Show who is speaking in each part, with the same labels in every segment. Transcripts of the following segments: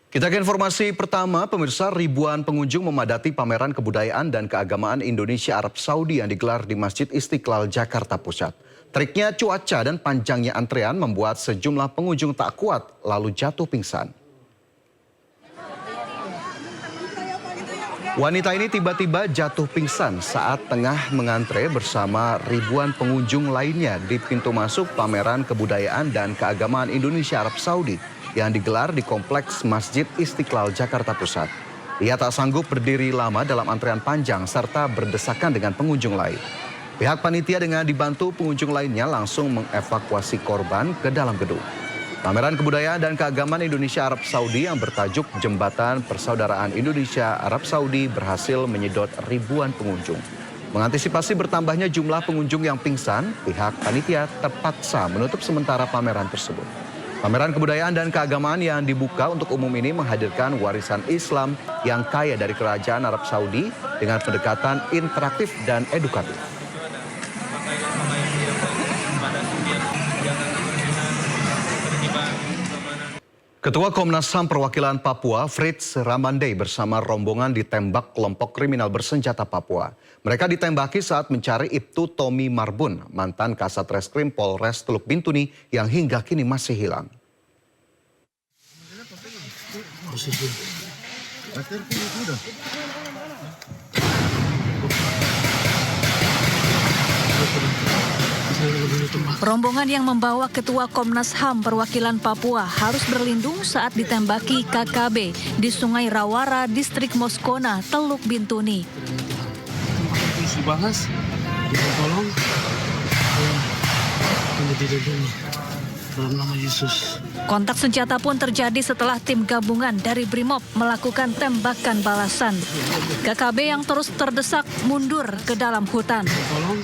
Speaker 1: Kita ke informasi pertama, pemirsa, ribuan pengunjung memadati pameran kebudayaan dan keagamaan Indonesia Arab Saudi yang digelar di Masjid Istiqlal, Jakarta Pusat. Triknya cuaca dan panjangnya antrean membuat sejumlah pengunjung tak kuat lalu jatuh pingsan. Wanita ini tiba-tiba jatuh pingsan saat tengah mengantre bersama ribuan pengunjung lainnya di pintu masuk pameran kebudayaan dan keagamaan Indonesia Arab Saudi yang digelar di Kompleks Masjid Istiqlal, Jakarta Pusat. Ia tak sanggup berdiri lama dalam antrean panjang serta berdesakan dengan pengunjung lain. Pihak panitia dengan dibantu pengunjung lainnya langsung mengevakuasi korban ke dalam gedung. Pameran Kebudayaan dan Keagamaan Indonesia Arab Saudi yang bertajuk Jembatan Persaudaraan Indonesia Arab Saudi berhasil menyedot ribuan pengunjung. Mengantisipasi bertambahnya jumlah pengunjung yang pingsan, pihak panitia terpaksa menutup sementara pameran tersebut. Pameran Kebudayaan dan Keagamaan yang dibuka untuk umum ini menghadirkan warisan Islam yang kaya dari Kerajaan Arab Saudi dengan pendekatan interaktif dan edukatif. Ketua Komnas HAM Perwakilan Papua, Fritz Ramandey bersama rombongan ditembak kelompok kriminal bersenjata Papua. Mereka ditembaki saat mencari Ibtu Tommy Marbun, mantan Kasat Reskrim Polres Teluk Bintuni yang hingga kini masih hilang.
Speaker 2: Rombongan yang membawa Ketua Komnas HAM Perwakilan Papua harus berlindung saat ditembaki KKB di Sungai Rawara, Distrik Moskona, Teluk Bintuni.
Speaker 3: Dibahas, tolong, dalam nama Yesus.
Speaker 2: Kontak senjata pun terjadi setelah tim gabungan dari Brimob melakukan tembakan balasan. KKB yang terus terdesak mundur ke dalam hutan.
Speaker 3: Tolong.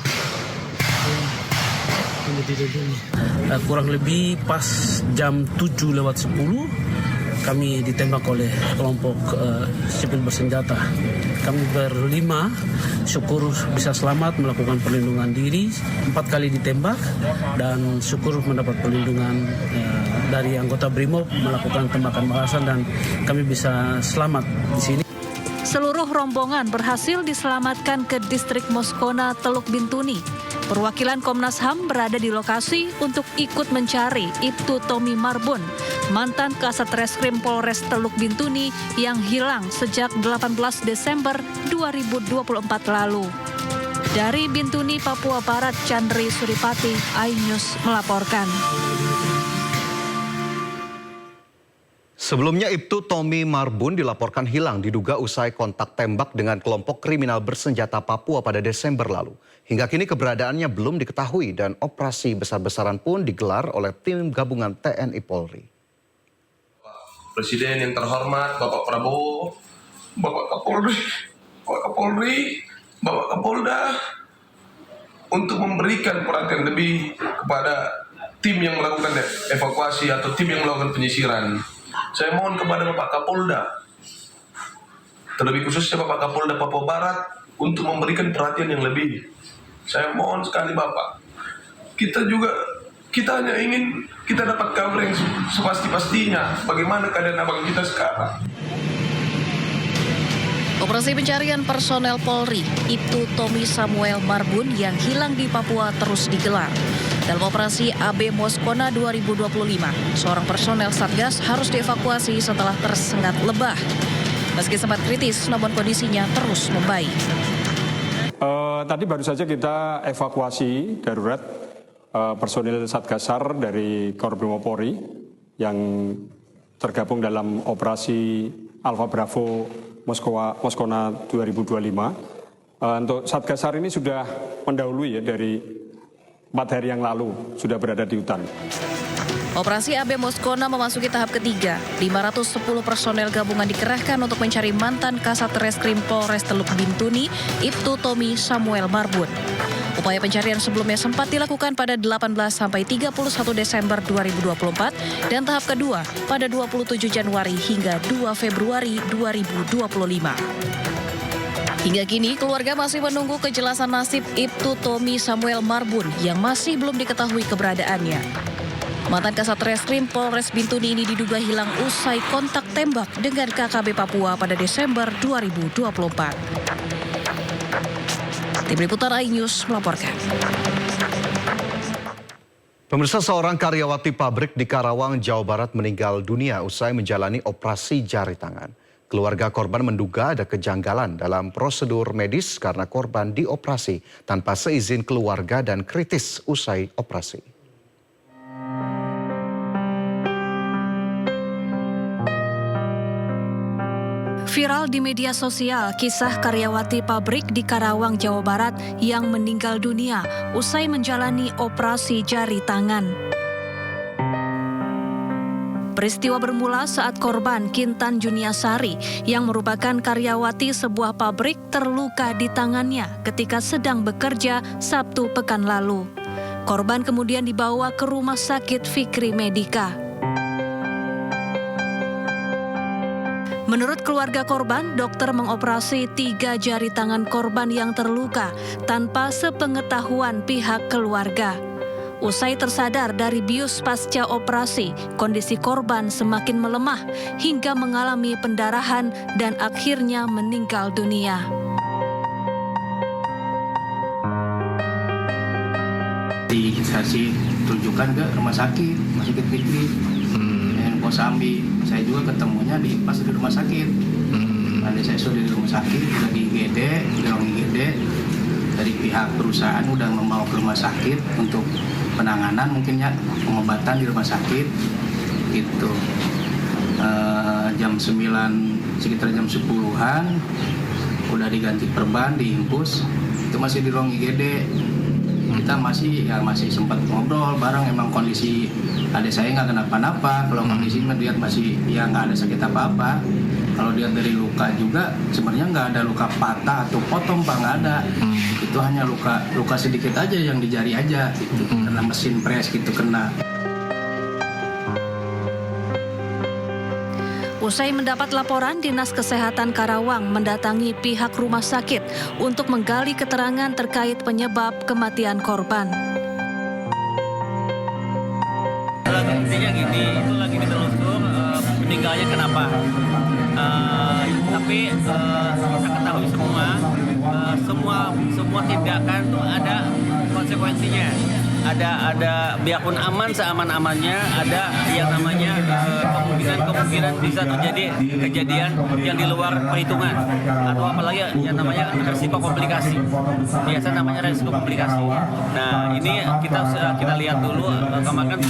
Speaker 3: Kurang lebih pas jam 7:10 kami ditembak oleh kelompok sipil bersenjata. Kami berlima, syukur bisa selamat melakukan perlindungan diri, 4 kali ditembak dan syukur mendapat perlindungan dari anggota Brimob melakukan tembakan balasan dan kami bisa selamat di sini.
Speaker 2: Seluruh rombongan berhasil diselamatkan ke Distrik Moskona, Teluk Bintuni. Perwakilan Komnas HAM berada di lokasi untuk ikut mencari Ibtu Tommy Marbun, mantan Kasat Reskrim Polres Teluk Bintuni yang hilang sejak 18 Desember 2024 lalu. Dari Bintuni, Papua Barat, Chandri Suripati, iNews melaporkan.
Speaker 1: Sebelumnya Ibtu Tommy Marbun dilaporkan hilang diduga usai kontak tembak dengan kelompok kriminal bersenjata Papua pada Desember lalu. Hingga kini keberadaannya belum diketahui dan operasi besar-besaran pun digelar oleh tim gabungan TNI Polri.
Speaker 4: Presiden yang terhormat Bapak Prabowo, Bapak Kapolri, Bapak Kapolri, Bapak Kapolda untuk memberikan perhatian lebih kepada tim yang melakukan evakuasi atau tim yang melakukan penyisiran. Saya mohon kepada Bapak Kapolda, terlebih khususnya Bapak Kapolda Papua Barat, untuk memberikan perhatian yang lebih. Saya mohon sekali Bapak, kita hanya ingin kita dapat kabar yang sepasti-pastinya bagaimana keadaan abang kita sekarang.
Speaker 2: Operasi pencarian personel Polri, Ibtu Tommy Samuel Marbun yang hilang di Papua terus digelar. Dalam operasi AB Moskona 2025, seorang personel Satgas harus dievakuasi setelah tersengat lebah. Meski sempat kritis, namun kondisinya terus membaik.
Speaker 5: Tadi baru saja kita evakuasi darurat personil Satgasar dari Korps Polri yang tergabung dalam operasi Alfa Bravo Moskona 2025. Untuk Satgasar ini sudah mendahului ya dari 4 hari yang lalu sudah berada di hutan.
Speaker 2: Operasi AB Moskona memasuki tahap ketiga. 510 personel gabungan dikerahkan untuk mencari mantan Kasat Reskrim Polres Teluk Bintuni, Ibtu Tommy Samuel Marbun. Upaya pencarian sebelumnya sempat dilakukan pada 18 sampai 31 Desember 2024 dan tahap kedua pada 27 Januari hingga 2 Februari 2025. Hingga kini, keluarga masih menunggu kejelasan nasib Ibtu Tommy Samuel Marbun yang masih belum diketahui keberadaannya. Mantan Kasat Reskrim Polres Bintuni ini diduga hilang usai kontak tembak dengan KKB Papua pada Desember 2024. Tim Liputan iNews melaporkan.
Speaker 1: Pemirsa, seorang karyawati pabrik di Karawang, Jawa Barat meninggal dunia usai menjalani operasi jari tangan. Keluarga korban menduga ada kejanggalan dalam prosedur medis karena korban dioperasi tanpa seizin keluarga dan kritis usai operasi.
Speaker 6: Viral di media sosial kisah karyawati pabrik di Karawang, Jawa Barat yang meninggal dunia usai menjalani operasi jari tangan. Peristiwa bermula saat korban Kintan Juniasari yang merupakan karyawati sebuah pabrik terluka di tangannya ketika sedang bekerja Sabtu pekan lalu. Korban kemudian dibawa ke Rumah Sakit Fikri Medika. Menurut keluarga korban, dokter mengoperasi 3 jari tangan korban yang terluka tanpa sepengetahuan pihak keluarga. Usai tersadar dari bius pasca operasi, kondisi korban semakin melemah hingga mengalami pendarahan dan akhirnya meninggal dunia.
Speaker 7: Dikasih rujukan ke rumah sakit Fikri, Kosambi. Saya juga ketemunya pas di rumah sakit. Nanti saya sudah di rumah sakit, udah di ruang IGD. Dari pihak perusahaan udah membawa ke rumah sakit untuk penanganan, mungkinnya pengobatan di rumah sakit. Gitu. Jam 9, sekitar jam 10-an, udah diganti perban, diimpus. Itu masih di ruang IGD. Kita masih sempat ngobrol bareng, emang kondisi adik saya nggak kenapa-napa. Kalau kondisi lihat masih nggak ada sakit apa-apa. Kalau lihat dari luka juga sebenarnya nggak ada luka patah atau potong, Pak, nggak ada. Itu hanya luka sedikit aja yang di jari aja, gitu. Karena mesin pres gitu kena.
Speaker 6: Usai mendapat laporan, Dinas Kesehatan Karawang mendatangi pihak rumah sakit untuk menggali keterangan terkait penyebab kematian korban.
Speaker 8: Intinya gini, itu lagi ditelusur meninggalnya kenapa. Tapi kita ketahui semua tindakan itu ada konsekuensinya. Ada biarpun aman seaman-amannya, ada yang namanya kemungkinan bisa terjadi kejadian yang di luar perhitungan, atau apalagi yang namanya resiko komplikasi. Biasa namanya resiko komplikasi. Nah, ini kita lihat dulu. Kemarin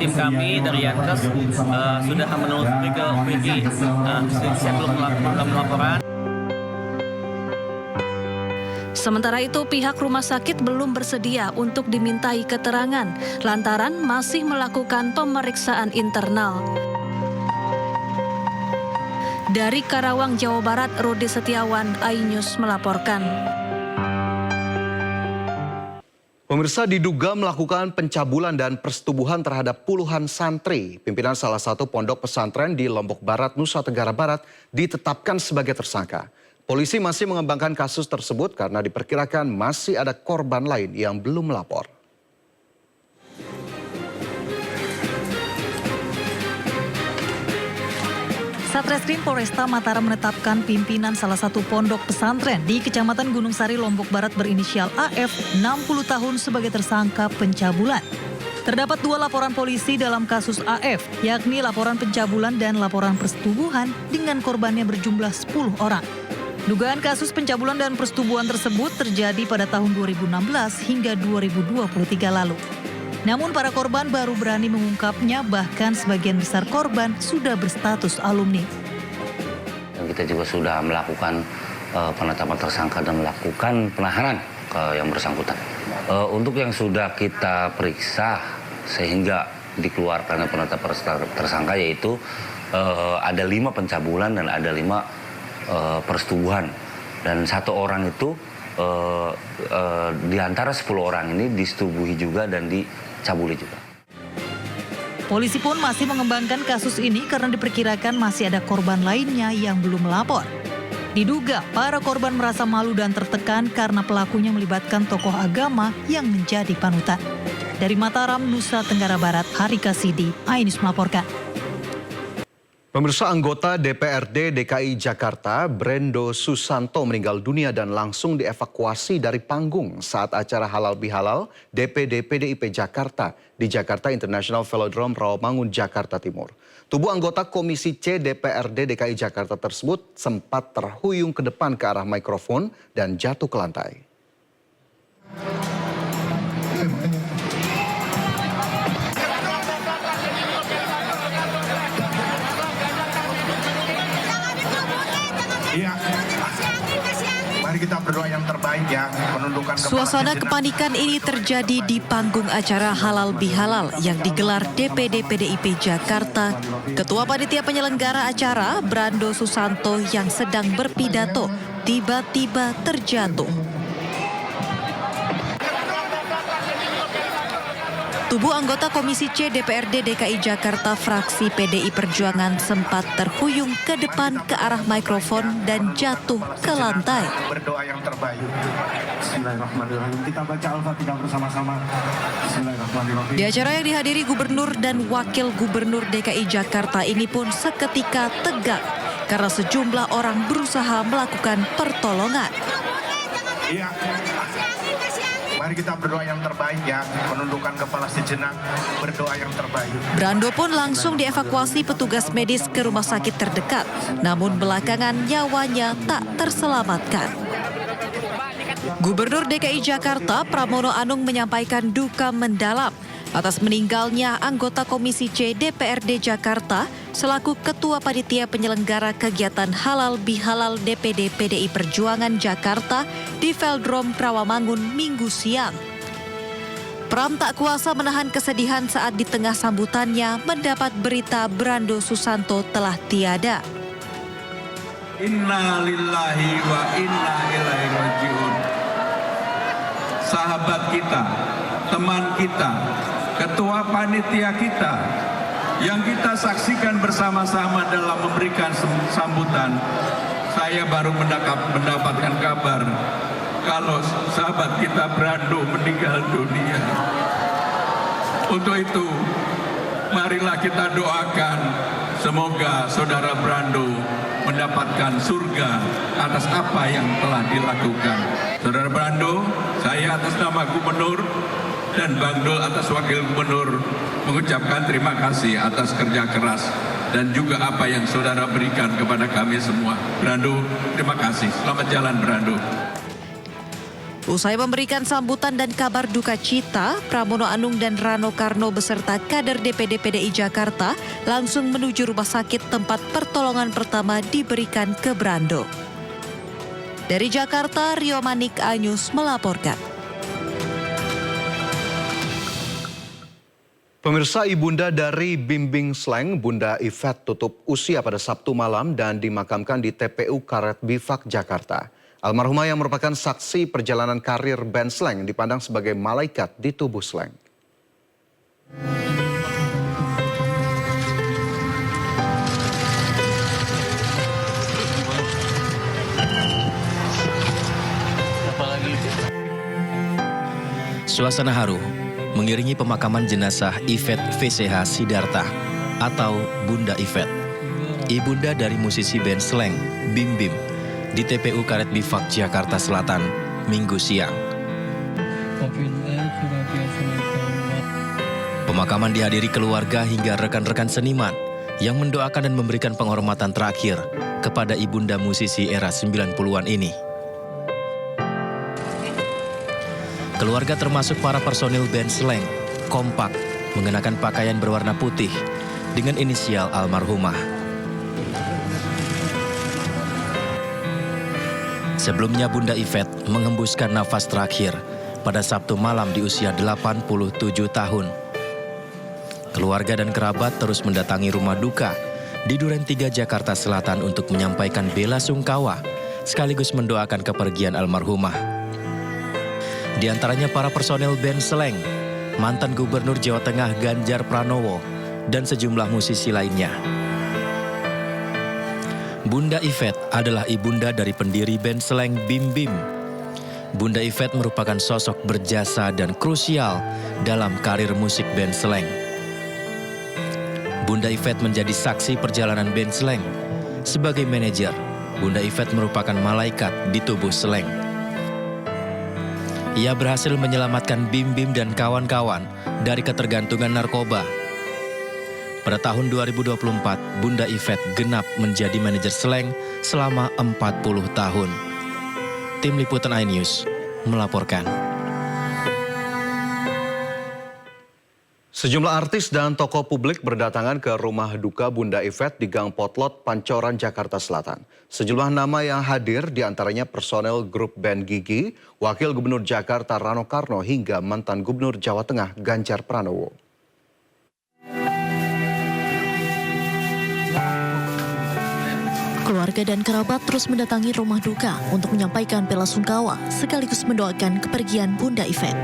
Speaker 8: tim kami dari Yankes sudah menelusuri ke PG. Saya belum melakukan laporan.
Speaker 6: Sementara itu, pihak rumah sakit belum bersedia untuk dimintai keterangan lantaran masih melakukan pemeriksaan internal. Dari Karawang, Jawa Barat, Rudi Setiawan, iNews melaporkan.
Speaker 1: Pemirsa, diduga melakukan pencabulan dan persetubuhan terhadap puluhan santri. Pimpinan salah satu pondok pesantren di Lombok Barat, Nusa Tenggara Barat ditetapkan sebagai tersangka. Polisi masih mengembangkan kasus tersebut karena diperkirakan masih ada korban lain yang belum melapor.
Speaker 9: Satreskrim Polresta Mataram menetapkan pimpinan salah satu pondok pesantren di Kecamatan Gunung Sari, Lombok Barat berinisial AF 60 tahun sebagai tersangka pencabulan. Terdapat 2 laporan polisi dalam kasus AF, yakni laporan pencabulan dan laporan persetubuhan dengan korbannya berjumlah 10 orang. Dugaan kasus pencabulan dan persetubuhan tersebut terjadi pada tahun 2016 hingga 2023 lalu. Namun para korban baru berani mengungkapnya, bahkan sebagian besar korban sudah berstatus alumni.
Speaker 10: Dan kita juga sudah melakukan penetapan tersangka dan melakukan penahanan ke yang bersangkutan. Untuk yang sudah kita periksa sehingga dikeluarkan penetapan tersangka, yaitu ada 5 pencabulan dan ada 5 persetubuhan, dan 1 orang itu di antara 10 orang ini disetubuhi juga dan dicabuli juga.
Speaker 9: Polisi pun masih mengembangkan kasus ini karena diperkirakan masih ada korban lainnya yang belum melapor. Diduga para korban merasa malu dan tertekan karena pelakunya melibatkan tokoh agama yang menjadi panutan. Dari Mataram, Nusa Tenggara Barat, Harika Sidi, Ainus melaporkan.
Speaker 1: Pemirsa, anggota DPRD DKI Jakarta, Brando Susanto meninggal dunia dan langsung dievakuasi dari panggung saat acara Halal Bihalal DPD PDIP Jakarta di Jakarta International Velodrome Rawamangun, Jakarta Timur. Tubuh anggota Komisi C DPRD DKI Jakarta tersebut sempat terhuyung ke depan ke arah mikrofon dan jatuh ke lantai.
Speaker 11: Iya. Mari kita berdoa yang terbaik ya, menundukkan kepala.
Speaker 12: Suasana kepanikan ini terjadi di panggung acara Halal Bihalal yang digelar DPD PDIP Jakarta. Ketua Panitia Penyelenggara acara, Brando Susanto yang sedang berpidato, tiba-tiba terjatuh. Tubuh anggota Komisi C DPRD DKI Jakarta fraksi PDI Perjuangan sempat terhuyung ke depan ke arah mikrofon dan jatuh ke lantai.
Speaker 11: Berdoa yang terbaik.
Speaker 13: Bismillahirrahmanirrahim. Kita baca Al-Fatihah bersama-sama. Bismillahirrahmanirrahim.
Speaker 12: Di acara yang dihadiri Gubernur dan Wakil Gubernur DKI Jakarta ini pun seketika tegang karena sejumlah orang berusaha melakukan pertolongan.
Speaker 11: Iya. Mari kita berdoa yang terbaik ya, menundukkan kepala sejenak, berdoa yang terbaik.
Speaker 12: Brando pun langsung dievakuasi petugas medis ke rumah sakit terdekat, namun belakangan nyawanya tak terselamatkan. Gubernur DKI Jakarta Pramono Anung menyampaikan duka mendalam atas meninggalnya anggota Komisi C DPRD Jakarta selaku Ketua Panitia Penyelenggara Kegiatan Halal Bihalal DPD PDI Perjuangan Jakarta di Velodrome Rawamangun Minggu siang. Pram tak kuasa menahan kesedihan saat di tengah sambutannya mendapat berita Brando Susanto telah tiada.
Speaker 14: Inna lillahi wa inna ilaihi rajiun. Sahabat kita, teman kita, ketua panitia kita yang kita saksikan bersama-sama dalam memberikan sambutan, saya baru mendapatkan kabar kalau sahabat kita Brando meninggal dunia. Untuk itu, marilah kita doakan semoga saudara Brando mendapatkan surga atas apa yang telah dilakukan. Saudara Brando, saya atas nama Gubernur dan Bang Dul atas Wakil Gubernur mengucapkan terima kasih atas kerja keras dan juga apa yang saudara berikan kepada kami semua. Brando, terima kasih. Selamat jalan Brando.
Speaker 12: Usai memberikan sambutan dan kabar duka cita, Pramono Anung dan Rano Karno beserta kader DPD PDI Jakarta langsung menuju rumah sakit tempat pertolongan pertama diberikan ke Brando. Dari Jakarta, Rio Manik Anyus melaporkan.
Speaker 1: Pemirsa, ibunda dari Bimbing Slang, Bunda Yvette tutup usia pada Sabtu malam dan dimakamkan di TPU Karet Bifak, Jakarta. Almarhumah yang merupakan saksi perjalanan karir band Slang dipandang sebagai malaikat di tubuh Slang.
Speaker 15: Suasana haru mengiringi pemakaman jenazah Yvette VCH Sidarta atau Bunda Yvette, ibunda dari musisi band Slang, Bim Bim, di TPU Karet Bifak, Jakarta Selatan, Minggu siang. Pemakaman dihadiri keluarga hingga rekan-rekan seniman yang mendoakan dan memberikan penghormatan terakhir kepada ibunda musisi era 90-an ini. Keluarga termasuk para personil band Slang kompak mengenakan pakaian berwarna putih dengan inisial almarhumah. Sebelumnya Bunda Yvette menghembuskan nafas terakhir pada Sabtu malam di usia 87 tahun. Keluarga dan kerabat terus mendatangi rumah duka di Duren 3 Jakarta Selatan untuk menyampaikan bela sungkawa sekaligus mendoakan kepergian almarhumah. Di antaranya para personel band Slang, mantan Gubernur Jawa Tengah Ganjar Pranowo, dan sejumlah musisi lainnya. Bunda Yvette adalah ibunda dari pendiri band Slang Bim Bim. Bunda Yvette merupakan sosok berjasa dan krusial dalam karir musik band Slank. Bunda Yvette menjadi saksi perjalanan band Slank. Sebagai manajer, Bunda Yvette merupakan malaikat di tubuh Slank. Ia berhasil menyelamatkan Bim Bim dan kawan-kawan dari ketergantungan narkoba. Pada tahun 2024, Bunda Yvette genap menjadi manajer Slank selama 40 tahun. Tim Liputan iNews melaporkan.
Speaker 1: Sejumlah artis dan tokoh publik berdatangan ke rumah duka Bunda Yvette di Gang Potlot, Pancoran, Jakarta Selatan. Sejumlah nama yang hadir diantaranya personel grup band Gigi, Wakil Gubernur Jakarta Rano Karno hingga mantan Gubernur Jawa Tengah Ganjar Pranowo.
Speaker 16: Keluarga dan kerabat terus mendatangi rumah duka untuk menyampaikan bela sungkawa sekaligus mendoakan kepergian Bunda Yvette.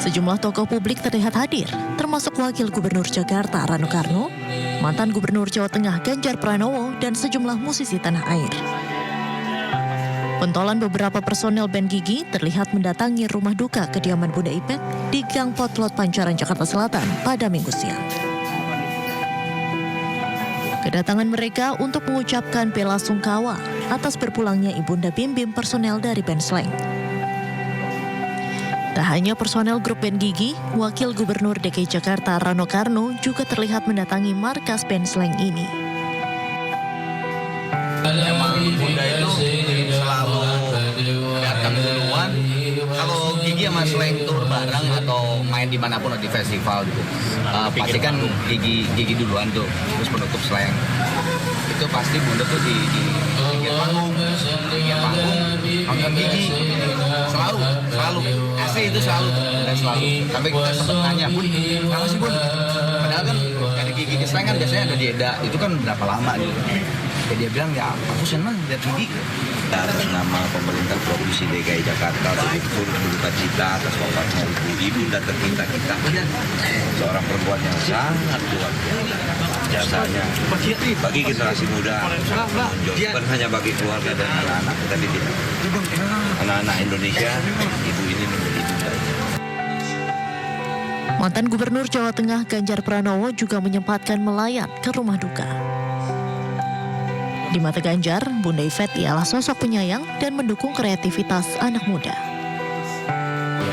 Speaker 16: Sejumlah tokoh publik terlihat hadir, termasuk Wakil Gubernur Jakarta Rano Karno, mantan Gubernur Jawa Tengah Ganjar Pranowo, dan sejumlah musisi tanah air. Pentolan beberapa personel band Gigi terlihat mendatangi rumah duka kediaman Bunda Yvette di Gang Potlot, Pancoran, Jakarta Selatan pada Minggu siang. Kedatangan mereka untuk mengucapkan bela sungkawa atas berpulangnya Ibunda Bim Bim personel dari band Slank. Tak hanya personel grup band Gigi, Wakil Gubernur DKI Jakarta Rano Karno juga terlihat mendatangi markas band Slank ini.
Speaker 17: Memang Bunda itu selalu datang duluan. Kalau Gigi sama Slank tour bareng atau main dimanapun di festival gitu, pasti kan Gigi duluan tuh, terus penutup Slank. Itu pasti Bunda tuh di pinggir panggung, nonton Gigi. Selalu. Asli itu selalu. Sampai kita sempat nanya, Bun, kenapa sih Bun? Padahal kan dari Gigi ke Slank kan biasanya ada dieda, itu kan berapa lama gitu. Ya dia bilang, ya aku senang lihat Gigi.
Speaker 18: Atas nama pemerintah Provinsi DKI Jakarta betul berduka cita atas wafatnya ibu dan tercinta kita. Seorang perempuan yang sangat luar biasa jasanya bagi generasi muda, bukan hanya bagi keluarga dan anak-anak kita didik. Anak-anak Indonesia, ibu ini menjadi ibu.
Speaker 16: Mantan Gubernur Jawa Tengah Ganjar Pranowo juga menyempatkan melayat ke rumah duka. Di mata Ganjar, Bunda Yvette ialah sosok penyayang dan mendukung kreativitas anak muda.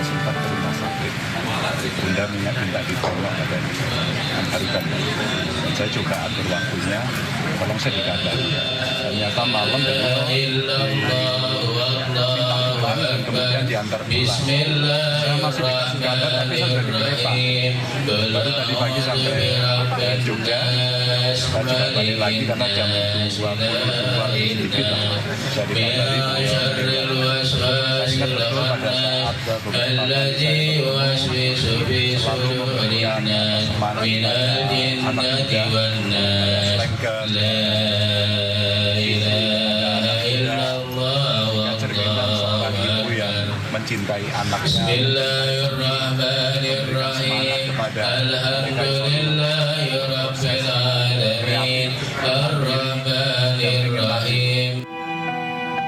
Speaker 19: Sempat ke rumah sakit, Bunda minta ditolong dan antarkan. Dan saya juga atur waktunya, tolong saya dikabari. Ternyata malam beliau dan kemudian diantar pulang. Saya masih dikasih kabar, tapi saya sudah di kereta. Baru tadi pagi sampai Jogja, saya juga balik lagi karena jam 22 sedikit lah. Saya dikabari saya ingat betul pada saat beberapa kali selalu memberikan semangat anak muda, selenggan, mencintai anaknya, semangat kepada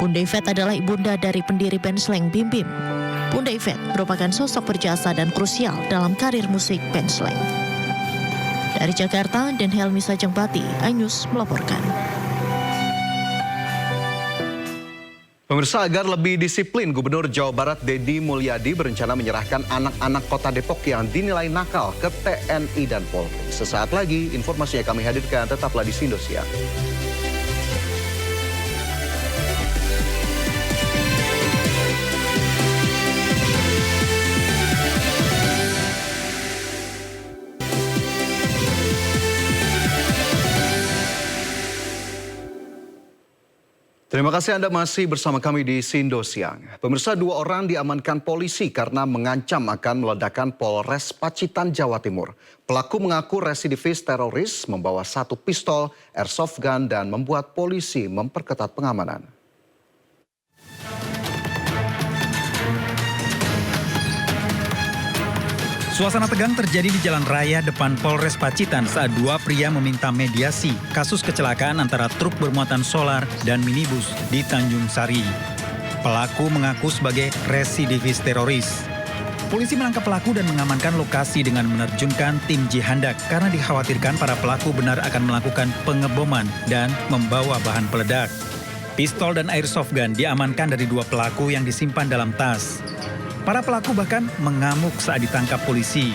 Speaker 16: Bunda Yvette adalah ibunda dari pendiri band Slank Bim Bim. Bunda Yvette merupakan sosok berjasa dan krusial dalam karir musik band Slank. Dari Jakarta, dan Helmi Sajengbati, iNews melaporkan.
Speaker 1: Pemirsa, agar lebih disiplin, Gubernur Jawa Barat Deddy Mulyadi berencana menyerahkan anak-anak kota Depok yang dinilai nakal ke TNI dan Polri. Sesaat lagi, informasinya kami hadirkan, tetaplah di Indosiar. Terima kasih Anda masih bersama kami di Sindo Siang. Pemirsa, 2 orang diamankan polisi karena mengancam akan meledakan Polres Pacitan, Jawa Timur. Pelaku mengaku residivis teroris, membawa 1 pistol, airsoft gun, dan membuat polisi memperketat pengamanan.
Speaker 20: Suasana tegang terjadi di jalan raya depan Polres Pacitan saat 2 pria meminta mediasi kasus kecelakaan antara truk bermuatan solar dan minibus di Tanjung Sari. Pelaku mengaku sebagai residivis teroris. Polisi menangkap pelaku dan mengamankan lokasi dengan menerjunkan tim jihandak karena dikhawatirkan para pelaku benar akan melakukan pengeboman dan membawa bahan peledak. Pistol dan airsoft gun diamankan dari 2 pelaku yang disimpan dalam tas. Para pelaku bahkan mengamuk saat ditangkap polisi.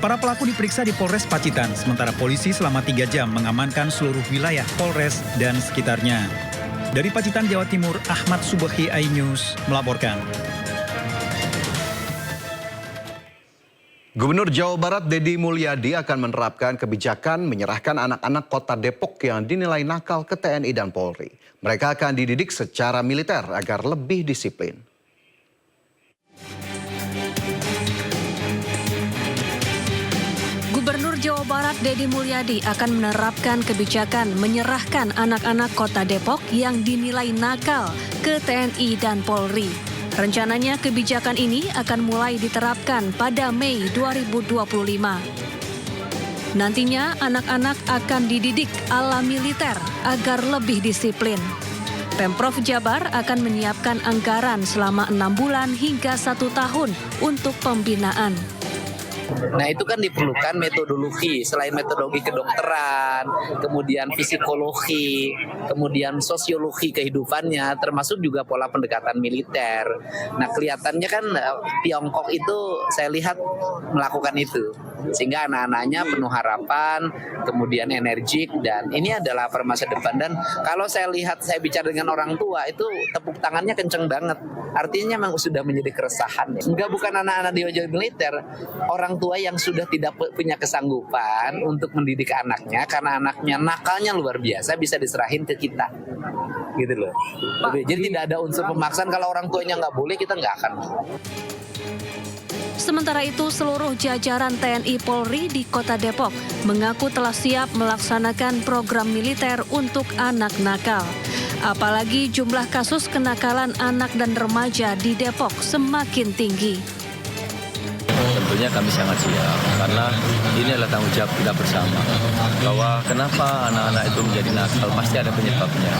Speaker 20: Para pelaku diperiksa di Polres Pacitan, sementara polisi selama 3 jam mengamankan seluruh wilayah Polres dan sekitarnya. Dari Pacitan, Jawa Timur, Ahmad Subahi, iNews melaporkan.
Speaker 1: Gubernur Jawa Barat Deddy Mulyadi akan menerapkan kebijakan menyerahkan anak-anak kota Depok yang dinilai nakal ke TNI dan Polri. Mereka akan dididik secara militer agar lebih disiplin.
Speaker 6: Gubernur Jawa Barat Deddy Mulyadi akan menerapkan kebijakan menyerahkan anak-anak kota Depok yang dinilai nakal ke TNI dan Polri. Rencananya kebijakan ini akan mulai diterapkan pada Mei 2025. Nantinya anak-anak akan dididik ala militer agar lebih disiplin. Pemprov Jabar akan menyiapkan anggaran selama 6 bulan hingga 1 tahun untuk pembinaan.
Speaker 21: Nah itu kan diperlukan metodologi, selain metodologi kedokteran, kemudian psikologi, kemudian sosiologi kehidupannya, termasuk juga pola pendekatan militer. Nah kelihatannya kan Tiongkok itu saya lihat melakukan itu. Sehingga anak-anaknya penuh harapan, kemudian energik, dan ini adalah masa depan. Dan kalau saya lihat, saya bicara dengan orang tua, itu tepuk tangannya kenceng banget. Artinya memang sudah menjadi keresahan. Enggak, bukan anak-anak di militer, orang tua yang sudah tidak punya kesanggupan untuk mendidik anaknya karena anaknya nakalnya luar biasa bisa diserahin ke kita, gitu loh. Jadi tidak ada unsur pemaksaan. Kalau orang tuanya nggak boleh, kita nggak akan.
Speaker 6: Sementara itu, seluruh jajaran TNI Polri di Kota Depok mengaku telah siap melaksanakan program militer untuk anak nakal. Apalagi jumlah kasus kenakalan anak dan remaja di Depok semakin tinggi.
Speaker 22: Tentunya kami sangat siap karena ini adalah tanggung jawab kita bersama. Bahwa kenapa anak-anak itu menjadi nakal, pasti ada penyebabnya.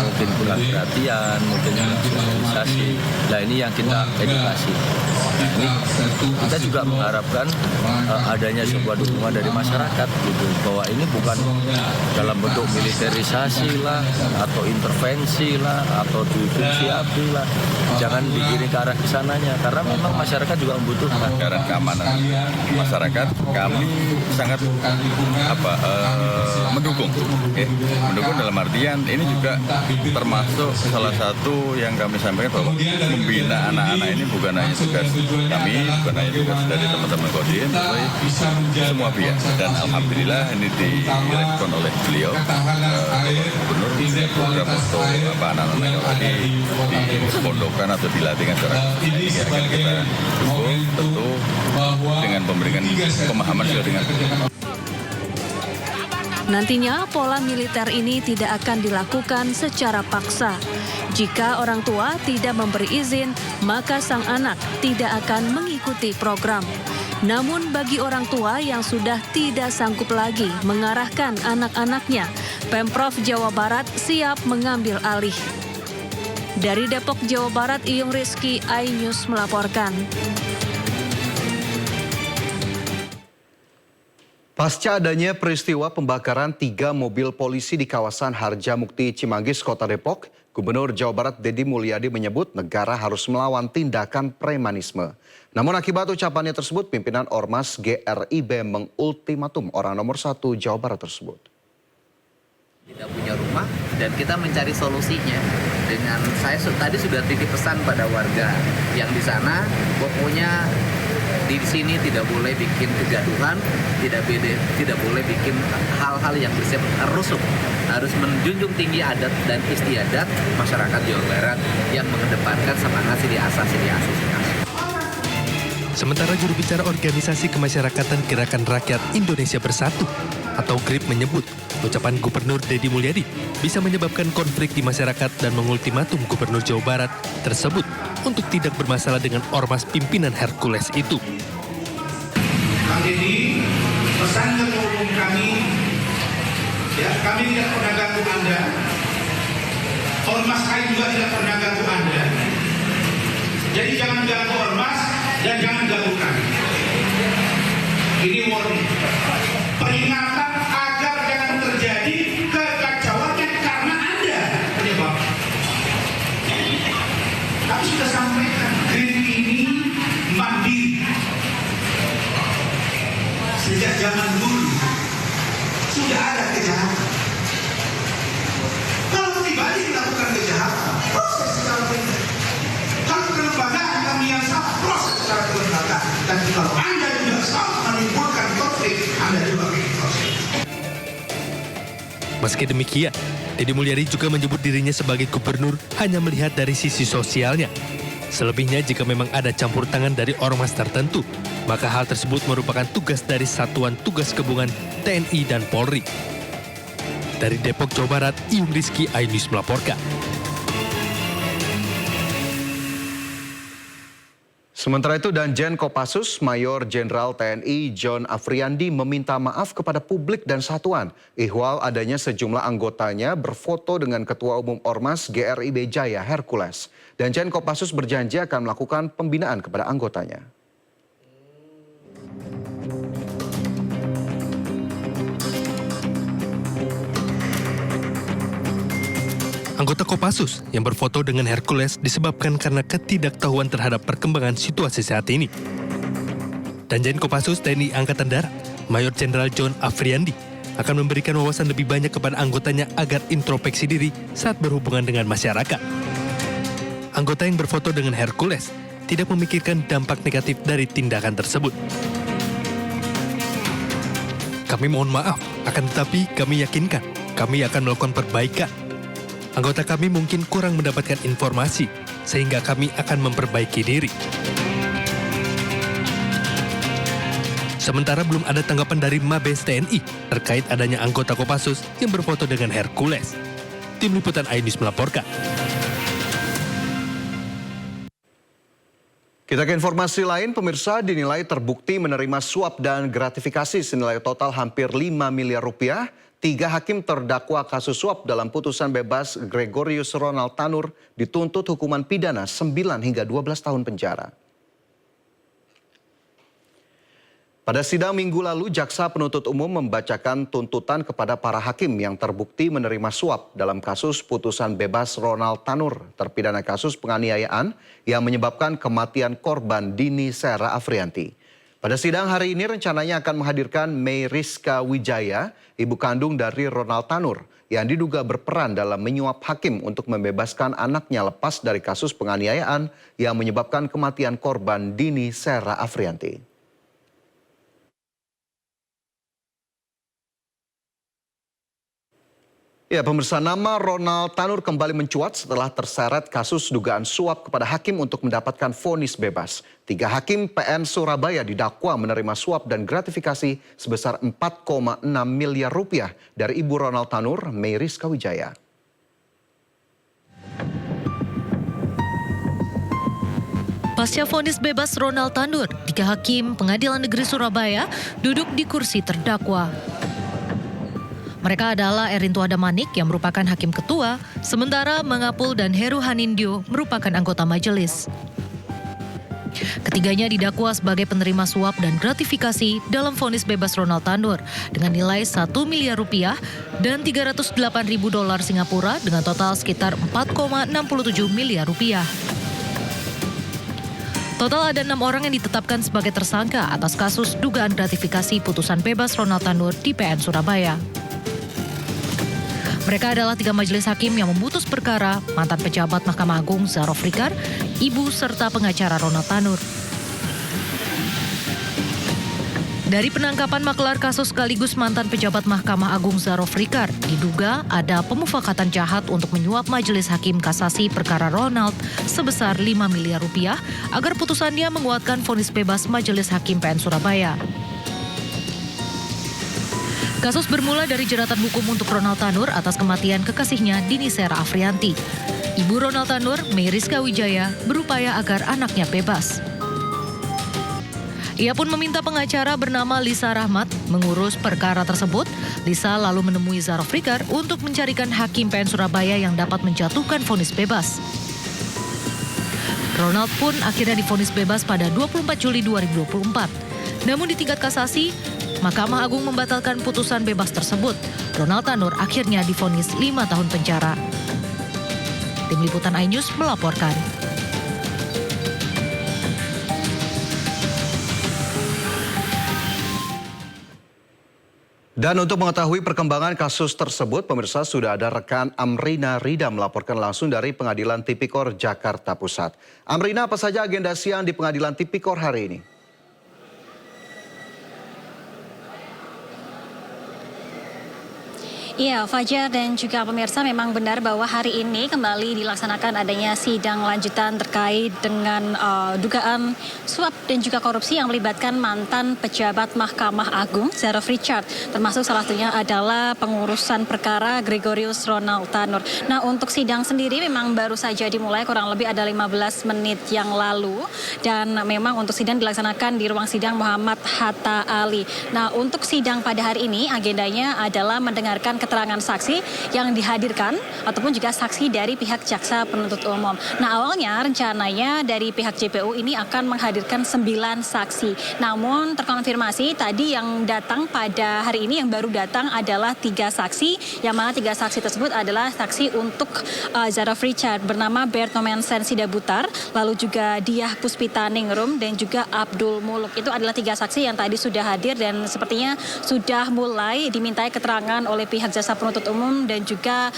Speaker 22: Mungkin kurang perhatian, mungkin sosialisasi. Nah ini yang kita edukasi. Nah, ini kita juga mengharapkan adanya sebuah dukungan dari masyarakat gitu, bahwa ini bukan dalam bentuk militerisasi lah atau intervensi lah atau distribusi api lah. Jangan digiring ke arah kesananya karena memang masyarakat juga membutuhkan.
Speaker 23: Karena keamanan masyarakat kami sangat mendukung. Mendukung dalam artian ini juga termasuk salah satu yang kami sampaikan bahwa membina anak-anak ini bukan hanya tugas kami, bukan hanya tugas dari teman-teman Kodim, tapi semua pihak. Dan alhamdulillah ini direspon oleh beliau, Gubernur, program untuk anak-anak yang lagi dipondokkan atau dilatihkan secara ini akan kita dukung tentu dengan memberikan pemahaman juga dengan.
Speaker 6: Nantinya pola militer ini tidak akan dilakukan secara paksa. Jika orang tua tidak memberi izin, maka sang anak tidak akan mengikuti program. Namun bagi orang tua yang sudah tidak sanggup lagi mengarahkan anak-anaknya, Pemprov Jawa Barat siap mengambil alih. Dari Depok, Jawa Barat, Iyung Rizky, iNews melaporkan.
Speaker 1: Pasca adanya peristiwa pembakaran 3 mobil polisi di kawasan Harjamukti Cimanggis, Kota Depok, Gubernur Jawa Barat Deddy Mulyadi menyebut negara harus melawan tindakan premanisme. Namun akibat ucapannya tersebut, pimpinan Ormas GRIB mengultimatum orang nomor 1 Jawa Barat tersebut.
Speaker 7: Tidak punya rumah dan kita mencari solusinya. Dengan saya tadi sudah titip pesan pada warga yang di sana, pokoknya di sini tidak boleh bikin kegaduhan, tidak boleh bikin hal-hal yang bersifat rusuh. Harus menjunjung tinggi adat dan istiadat masyarakat Jawa Barat yang mengedepankan semangat sili asasi.
Speaker 24: Sementara juru bicara Organisasi Kemasyarakatan Gerakan Rakyat Indonesia Bersatu atau GRIB menyebut ucapan Gubernur Deddy Mulyadi bisa menyebabkan konflik di masyarakat dan mengultimatum Gubernur Jawa Barat tersebut untuk tidak bermasalah dengan ormas pimpinan Hercules itu.
Speaker 25: Kang Deddy, pesan ketua umum kami, ya, kami tidak pernah ganggu Anda, ormas kami juga tidak pernah ganggu Anda. Jadi jangan ganggu ormas dan jangan ganggu kami. Ini warning, peringatan agar jangan terjadi kekacauannya karena Anda penyebab. Kami sudah sampaikan, GRIN ini mandiri. Sejak zaman dulu sudah ada kejahatan. Kalau pribadi melakukan kejahatan, proses secara benar. Kalau kelembagaan kami yang salah, proses secara kelembagaan. Dan kalau Anda juga salah menimbulkan konflik, Anda juga proses.
Speaker 24: Meski demikian, Deddy Mulyadi juga menyebut dirinya sebagai gubernur hanya melihat dari sisi sosialnya. Selebihnya jika memang ada campur tangan dari ormas tertentu, maka hal tersebut merupakan tugas dari Satuan Tugas Gabungan TNI dan Polri. Dari Depok, Jawa Barat, Iyung Rizky, iNews melaporkan.
Speaker 1: Sementara itu, Danjen Kopassus Mayor Jenderal TNI John Afriandi meminta maaf kepada publik dan satuan ihwal adanya sejumlah anggotanya berfoto dengan Ketua Umum Ormas GRIB Jaya Hercules. Danjen Kopassus berjanji akan melakukan pembinaan kepada anggotanya.
Speaker 24: Anggota Kopassus yang berfoto dengan Hercules disebabkan karena ketidaktahuan terhadap perkembangan situasi saat ini. Danjen Kopassus TNI Angkatan Darat, Mayor Jenderal John Afriandi, akan memberikan wawasan lebih banyak kepada anggotanya agar introspeksi diri saat berhubungan dengan masyarakat. Anggota yang berfoto dengan Hercules tidak memikirkan dampak negatif dari tindakan tersebut. Kami mohon maaf, akan tetapi kami yakinkan kami akan melakukan perbaikan. Anggota kami mungkin kurang mendapatkan informasi, sehingga kami akan memperbaiki diri. Sementara belum ada tanggapan dari Mabes TNI terkait adanya anggota Kopassus yang berfoto dengan Hercules. Tim Liputan iNews melaporkan.
Speaker 1: Kita ke informasi lain, pemirsa dinilai terbukti menerima suap dan gratifikasi senilai total hampir 5 miliar rupiah. 3 hakim terdakwa kasus suap dalam putusan bebas Gregorius Ronald Tanur dituntut hukuman pidana 9 hingga 12 tahun penjara. Pada sidang minggu lalu, Jaksa Penuntut Umum membacakan tuntutan kepada para hakim yang terbukti menerima suap dalam kasus putusan bebas Ronald Tanur, terpidana kasus penganiayaan yang menyebabkan kematian korban Dini Sera Afrianti. Pada sidang hari ini rencananya akan menghadirkan May Rizka Wijaya, ibu kandung dari Ronald Tanur, yang diduga berperan dalam menyuap hakim untuk membebaskan anaknya lepas dari kasus penganiayaan yang menyebabkan kematian korban Dini Sera Afrianti. Ya, pemirsa, nama Ronald Tanur kembali mencuat setelah terseret kasus dugaan suap kepada hakim untuk mendapatkan vonis bebas. 3 hakim PN Surabaya didakwa menerima suap dan gratifikasi sebesar 4,6 miliar rupiah dari ibu Ronald Tanur, May Rizka Wijaya.
Speaker 9: Pasca vonis bebas Ronald Tanur, 3 hakim Pengadilan Negeri Surabaya duduk di kursi terdakwa. Mereka adalah Erintu Adamanik yang merupakan hakim ketua, sementara Mangapul dan Heru Hanindyo merupakan anggota majelis. Ketiganya didakwa sebagai penerima suap dan gratifikasi dalam vonis bebas Ronald Tanur dengan nilai 1 miliar rupiah dan 308.000 dolar Singapura dengan total sekitar 4,67 miliar rupiah. Total ada 6 orang yang ditetapkan sebagai tersangka atas kasus dugaan gratifikasi putusan bebas Ronald Tanur di PN Surabaya. Mereka adalah 3 majelis hakim yang memutus perkara mantan pejabat Mahkamah Agung Zaro Frikar, ibu serta pengacara Ronald Tanur. Dari penangkapan makelar kasus sekaligus mantan pejabat Mahkamah Agung Zaro Frikar, diduga ada pemufakatan jahat untuk menyuap majelis hakim kasasi perkara Ronald sebesar 5 miliar rupiah agar putusannya menguatkan vonis bebas majelis hakim PN Surabaya. Kasus bermula dari jeratan hukum untuk Ronald Tanur atas kematian kekasihnya Dini Sera Afrianti. Ibu Ronald Tanur, May Rizka Wijaya, berupaya agar anaknya bebas. Ia pun meminta pengacara bernama Lisa Rahmat mengurus perkara tersebut. Lisa lalu menemui Zaro Frikar untuk mencarikan hakim PN Surabaya yang dapat menjatuhkan vonis bebas. Ronald pun akhirnya divonis bebas pada 24 Juli 2024. Namun di tingkat kasasi, Mahkamah Agung membatalkan putusan bebas tersebut. Ronald Tanur akhirnya divonis 5 tahun penjara. Tim Liputan iNews melaporkan.
Speaker 1: Dan untuk mengetahui perkembangan kasus tersebut, pemirsa, sudah ada rekan Amrina Rida melaporkan langsung dari Pengadilan Tipikor Jakarta Pusat. Amrina, apa saja agenda siang di Pengadilan Tipikor hari ini?
Speaker 2: Iya, Fajar dan juga pemirsa, memang benar bahwa hari ini kembali dilaksanakan adanya sidang lanjutan terkait dengan dugaan suap dan juga korupsi yang melibatkan mantan pejabat Mahkamah Agung, Zaraf Richard, termasuk salah satunya adalah pengurusan perkara Gregorius Ronald Tanur. Nah, untuk sidang sendiri memang baru saja dimulai, kurang lebih ada 15 menit yang lalu, dan memang untuk sidang dilaksanakan di ruang sidang Muhammad Hatta Ali. Nah, untuk sidang pada hari ini agendanya adalah mendengarkan keterangan saksi yang dihadirkan ataupun juga saksi dari pihak jaksa penuntut umum. Nah, awalnya rencananya dari pihak JPU ini akan menghadirkan 9 saksi. Namun terkonfirmasi tadi yang datang pada hari ini, yang baru datang adalah 3 saksi, yang mana 3 saksi tersebut adalah saksi untuk Zaraf Richard bernama Bertomen Sensidabutar, lalu juga Diah Puspita Ningrum dan juga Abdul Muluk. Itu adalah 3 saksi yang tadi sudah hadir dan sepertinya sudah mulai dimintai keterangan oleh pihak jaksa penuntut umum dan juga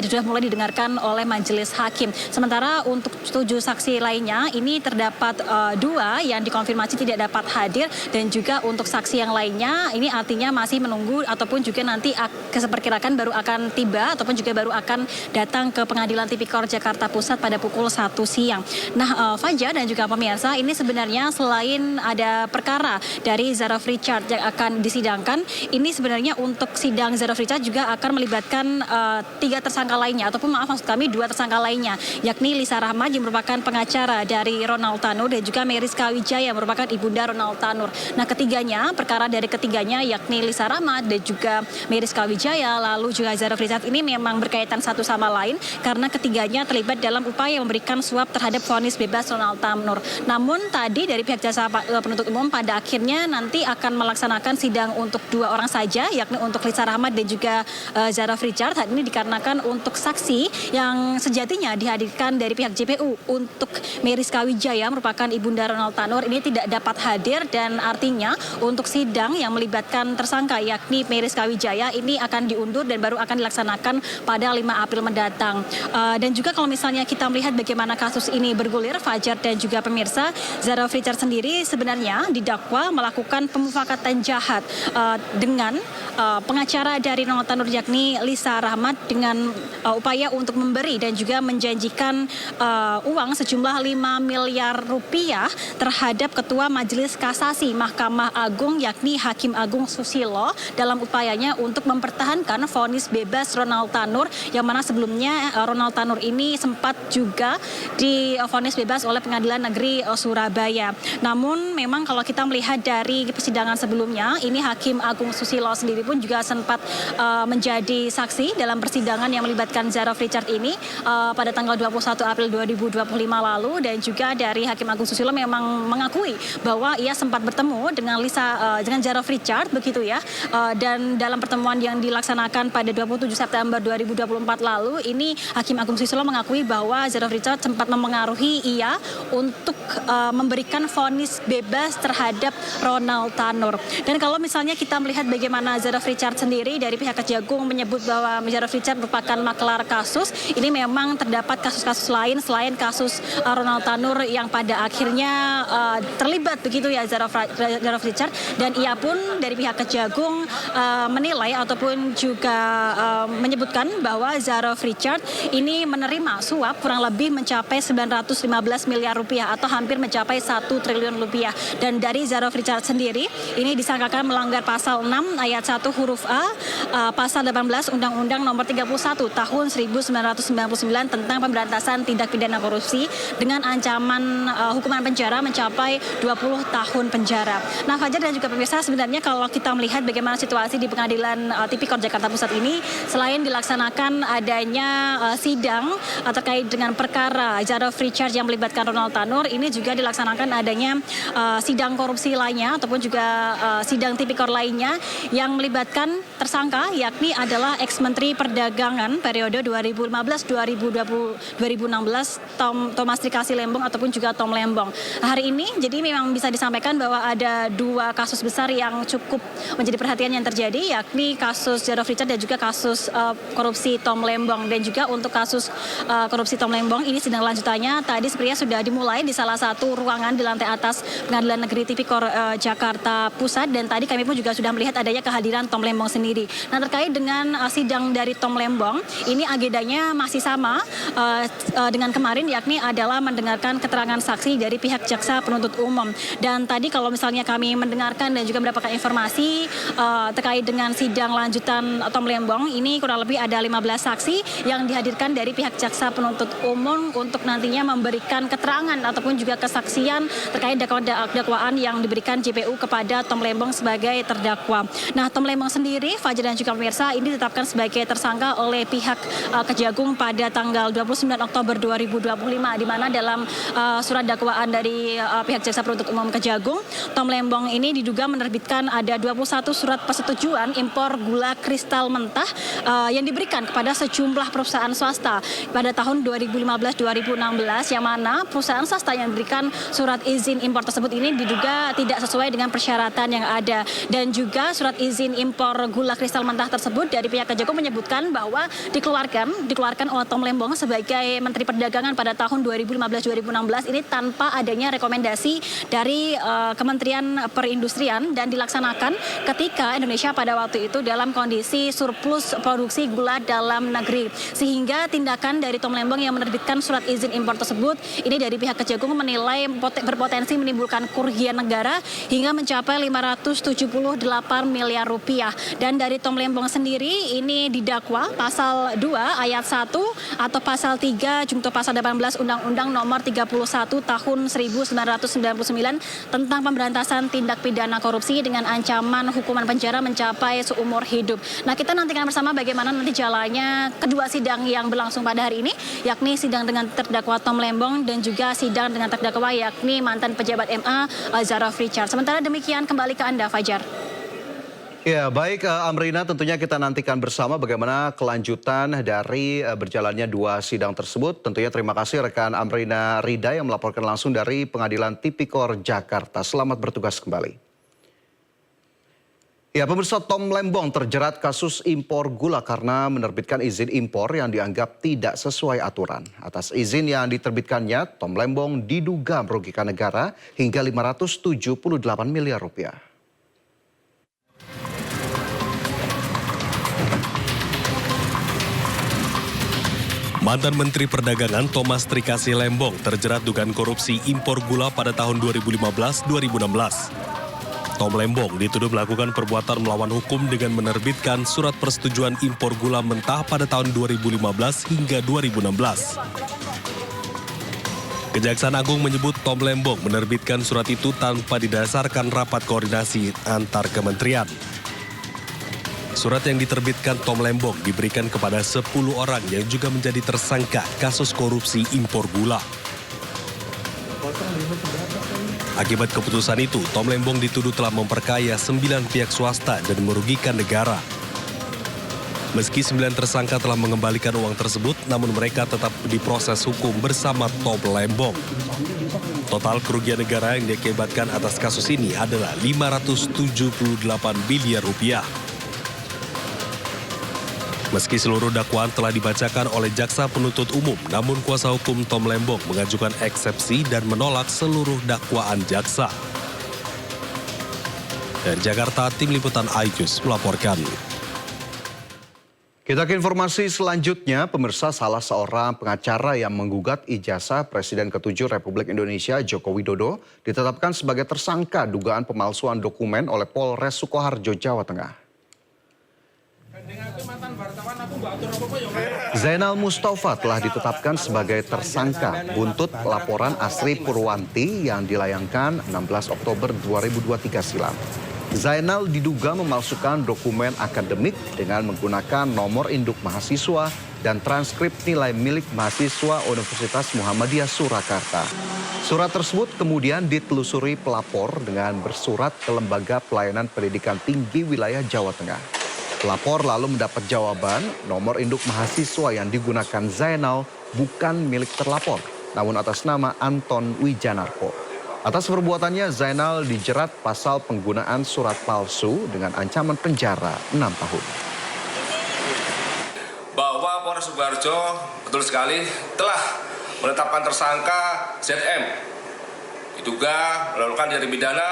Speaker 2: sudah mulai didengarkan oleh majelis hakim. Sementara untuk 7 saksi lainnya ini terdapat 2 yang dikonfirmasi tidak dapat hadir, dan juga untuk saksi yang lainnya ini artinya masih menunggu ataupun juga nanti keseperkirakan baru akan tiba ataupun juga baru akan datang ke Pengadilan Tipikor Jakarta Pusat pada pukul 1 siang. Nah, Fajar dan juga pemirsa, ini sebenarnya selain ada perkara dari Zaraf Richard yang akan disidangkan, ini sebenarnya untuk sidang Zaraf Richard juga akan melibatkan 3 tersangka lainnya, ataupun maksud kami 2 tersangka lainnya, yakni Lisa Rahmat yang merupakan pengacara dari Ronald Tanur dan juga Meris Kawijaya merupakan ibunda Ronald Tanur. Nah, perkara dari ketiganya yakni Lisa Rahmat dan juga Meris Kawijaya lalu juga Zaraf Richard ini memang berkaitan satu sama lain karena ketiganya terlibat dalam upaya memberikan suap terhadap vonis bebas Ronald Tanur. Namun tadi dari pihak jaksa penuntut umum pada akhirnya nanti akan melaksanakan sidang untuk 2 orang saja, yakni untuk Lisa Rahmat dan juga Zaraf Richard. Saat ini dikarenakan untuk saksi yang sejatinya dihadirkan dari pihak JPU untuk Meris Kawijaya merupakan ibunda Ronald Tanur ini tidak dapat hadir, dan artinya untuk sidang yang melibatkan tersangka yakni Meris Kawijaya ini akan diundur dan baru akan dilaksanakan pada 5 April mendatang. Dan juga kalau misalnya kita melihat bagaimana kasus ini bergulir, Fajar dan juga pemirsa, Zaraf Richard sendiri sebenarnya didakwa melakukan pemufakatan jahat dengan pengacara dari Ronald Tanur yakni Lisa Rahmat dengan upaya untuk memberi dan juga menjanjikan uang sejumlah 5 miliar rupiah terhadap Ketua Majelis Kasasi Mahkamah Agung yakni Hakim Agung Susilo dalam upayanya untuk mempertahankan vonis bebas Ronald Tanur, yang mana sebelumnya Ronald Tanur ini sempat juga divonis bebas oleh Pengadilan Negeri Surabaya. Namun memang kalau kita melihat dari persidangan sebelumnya, ini Hakim Agung Susilo sendiri pun juga sempat menjadi saksi dalam persidangan yang melibatkan Zaraf Richard ini pada tanggal 21 April 2025 lalu, dan juga dari Hakim Agung Susilo memang mengakui bahwa ia sempat bertemu dengan dengan Zaraf Richard begitu ya, dan dalam pertemuan yang dilaksanakan pada 27 September 2024 lalu ini Hakim Agung Susilo mengakui bahwa Zaraf Richard sempat memengaruhi ia untuk memberikan vonis bebas terhadap Ronald Tanur. Dan kalau misalnya kita melihat bagaimana Zaraf Richard sendiri dari pihak Kejagung menyebut bahwa Zaraf Richard merupakan maklar kasus, ini memang terdapat kasus-kasus lain selain kasus Ronald Tanur yang pada akhirnya terlibat begitu ya Zaraf Richard, dan ia pun dari pihak Kejagung menilai ataupun juga menyebutkan bahwa Zaraf Richard ini menerima suap kurang lebih mencapai 915 miliar rupiah atau hampir mencapai 1 triliun rupiah. Dan dari Zaraf Richard sendiri ini disangkakan melanggar pasal 6 ayat 1 huruf A pasal 18 Undang-Undang Nomor 31 Tahun 1999 tentang pemberantasan tindak pidana korupsi dengan ancaman hukuman penjara mencapai 20 tahun penjara. Nah, Fajar dan juga pemirsa, sebenarnya kalau kita melihat bagaimana situasi di Pengadilan Tipikor Jakarta Pusat ini, selain dilaksanakan adanya sidang terkait dengan perkara Jarod Richard yang melibatkan Ronald Tanur, ini juga dilaksanakan adanya sidang korupsi lainnya ataupun juga sidang tipikor lainnya yang melibatkan tersangka, yakni adalah ex-menteri perdagangan periode 2015-2016 Thomas Trikasi Lembong ataupun juga Tom Lembong. Hari ini jadi memang bisa disampaikan bahwa ada dua kasus besar yang cukup menjadi perhatian yang terjadi, yakni kasus Jarod Richard dan juga kasus korupsi Tom Lembong. Dan juga untuk kasus korupsi Tom Lembong ini sidang lanjutannya tadi sebenarnya sudah dimulai di salah satu ruangan di lantai atas Pengadilan Negeri Tipikor Jakarta Pusat, dan tadi kami pun juga sudah melihat adanya kehadiran Tom Lembong sendiri. Nah, terkait dengan sidang dari Tom Lembong, ini agendanya masih sama dengan kemarin, yakni adalah mendengarkan keterangan saksi dari pihak jaksa penuntut umum. Dan tadi kalau misalnya kami mendengarkan dan juga mendapatkan informasi terkait dengan sidang lanjutan Tom Lembong, ini kurang lebih ada 15 saksi yang dihadirkan dari pihak jaksa penuntut umum untuk nantinya memberikan keterangan ataupun juga kesaksian terkait dakwaan yang diberikan JPU kepada Tom Lembong sebagai terdakwa. Nah, Tom Lembong sendiri, Fajar dan juga pemirsa, ini ditetapkan sebagai tersangka oleh pihak Kejagung pada tanggal 29 Oktober 2025, di mana dalam surat dakwaan dari pihak jaksa penuntut umum Kejagung, Tom Lembong ini diduga menerbitkan ada 21 surat persetujuan impor gula kristal mentah yang diberikan kepada sejumlah perusahaan swasta pada tahun 2015-2016, yang mana perusahaan swasta yang diberikan surat izin impor tersebut ini diduga tidak sesuai dengan persyaratan yang ada. Dan juga surat izin impor gula kristal mentah tersebut dari pihak Kejagung menyebutkan bahwa dikeluarkan oleh Tom Lembong sebagai Menteri Perdagangan pada tahun 2015-2016 ini tanpa adanya rekomendasi dari Kementerian Perindustrian, dan dilaksanakan ketika Indonesia pada waktu itu dalam kondisi surplus produksi gula dalam negeri. Sehingga tindakan dari Tom Lembong yang menerbitkan surat izin impor tersebut ini dari pihak Kejagung menilai berpotensi menimbulkan kerugian negara hingga mencapai 578 miliar rupiah. Dan dari Tom Lembong sendiri ini didakwa pasal 2 ayat 1 atau pasal 3 junto pasal 18 Undang-Undang Nomor 31 Tahun 1999 tentang pemberantasan tindak pidana korupsi dengan ancaman hukuman penjara mencapai seumur hidup. Nah, kita nantikan bersama bagaimana nanti jalannya kedua sidang yang berlangsung pada hari ini, yakni sidang dengan terdakwa Tom Lembong dan juga sidang dengan terdakwa yakni mantan pejabat MA Jarod Richard. Sementara demikian, kembali ke Anda, Fajar.
Speaker 1: Ya, baik Amrina, tentunya kita nantikan bersama bagaimana kelanjutan dari berjalannya dua sidang tersebut. Tentunya terima kasih rekan Amrina Rida yang melaporkan langsung dari Pengadilan Tipikor Jakarta. Selamat bertugas kembali. Ya, pemirsa, Tom Lembong terjerat kasus impor gula karena menerbitkan izin impor yang dianggap tidak sesuai aturan. Atas izin yang diterbitkannya, Tom Lembong diduga merugikan negara hingga 578 miliar rupiah.
Speaker 24: Mantan Menteri Perdagangan Thomas Trikasi Lembong terjerat dugaan korupsi impor gula pada tahun 2015-2016. Tom Lembong dituduh melakukan perbuatan melawan hukum dengan menerbitkan surat persetujuan impor gula mentah pada tahun 2015 hingga 2016. Kejaksaan Agung menyebut Tom Lembong menerbitkan surat itu tanpa didasarkan rapat koordinasi antar kementerian. Surat yang diterbitkan Tom Lembong diberikan kepada 10 orang yang juga menjadi tersangka kasus korupsi impor gula. Akibat keputusan itu, Tom Lembong dituduh telah memperkaya 9 pihak swasta dan merugikan negara. Meski 9 tersangka telah mengembalikan uang tersebut, namun mereka tetap diproses hukum bersama Tom Lembong. Total kerugian negara yang diakibatkan atas kasus ini adalah 578 miliar rupiah. Meski seluruh dakwaan telah dibacakan oleh jaksa penuntut umum, namun kuasa hukum Tom Lembong mengajukan eksepsi dan menolak seluruh dakwaan jaksa. Dari Jakarta, Tim Liputan iNews melaporkan.
Speaker 1: Kita ke informasi selanjutnya, pemirsa, salah seorang pengacara yang menggugat ijazah Presiden ke-7 Republik Indonesia Joko Widodo ditetapkan sebagai tersangka dugaan pemalsuan dokumen oleh Polres Sukoharjo, Jawa Tengah. Zainal Mustafa telah ditetapkan sebagai tersangka buntut laporan Asri Purwanti yang dilayangkan 16 Oktober 2023 silam. Zainal diduga memalsukan dokumen akademik dengan menggunakan nomor induk mahasiswa dan transkrip nilai milik mahasiswa Universitas Muhammadiyah Surakarta. Surat tersebut kemudian ditelusuri pelapor dengan bersurat ke Lembaga Pelayanan Pendidikan Tinggi Wilayah Jawa Tengah. Pelapor lalu mendapat jawaban nomor induk mahasiswa yang digunakan Zainal bukan milik terlapor, namun atas nama Anton Wijanarko. Atas perbuatannya, Zainal dijerat pasal penggunaan surat palsu dengan ancaman penjara 6 tahun.
Speaker 3: Bahwa Polres Sukoharjo betul sekali telah menetapkan tersangka ZM. Diduga melakukan tindak pidana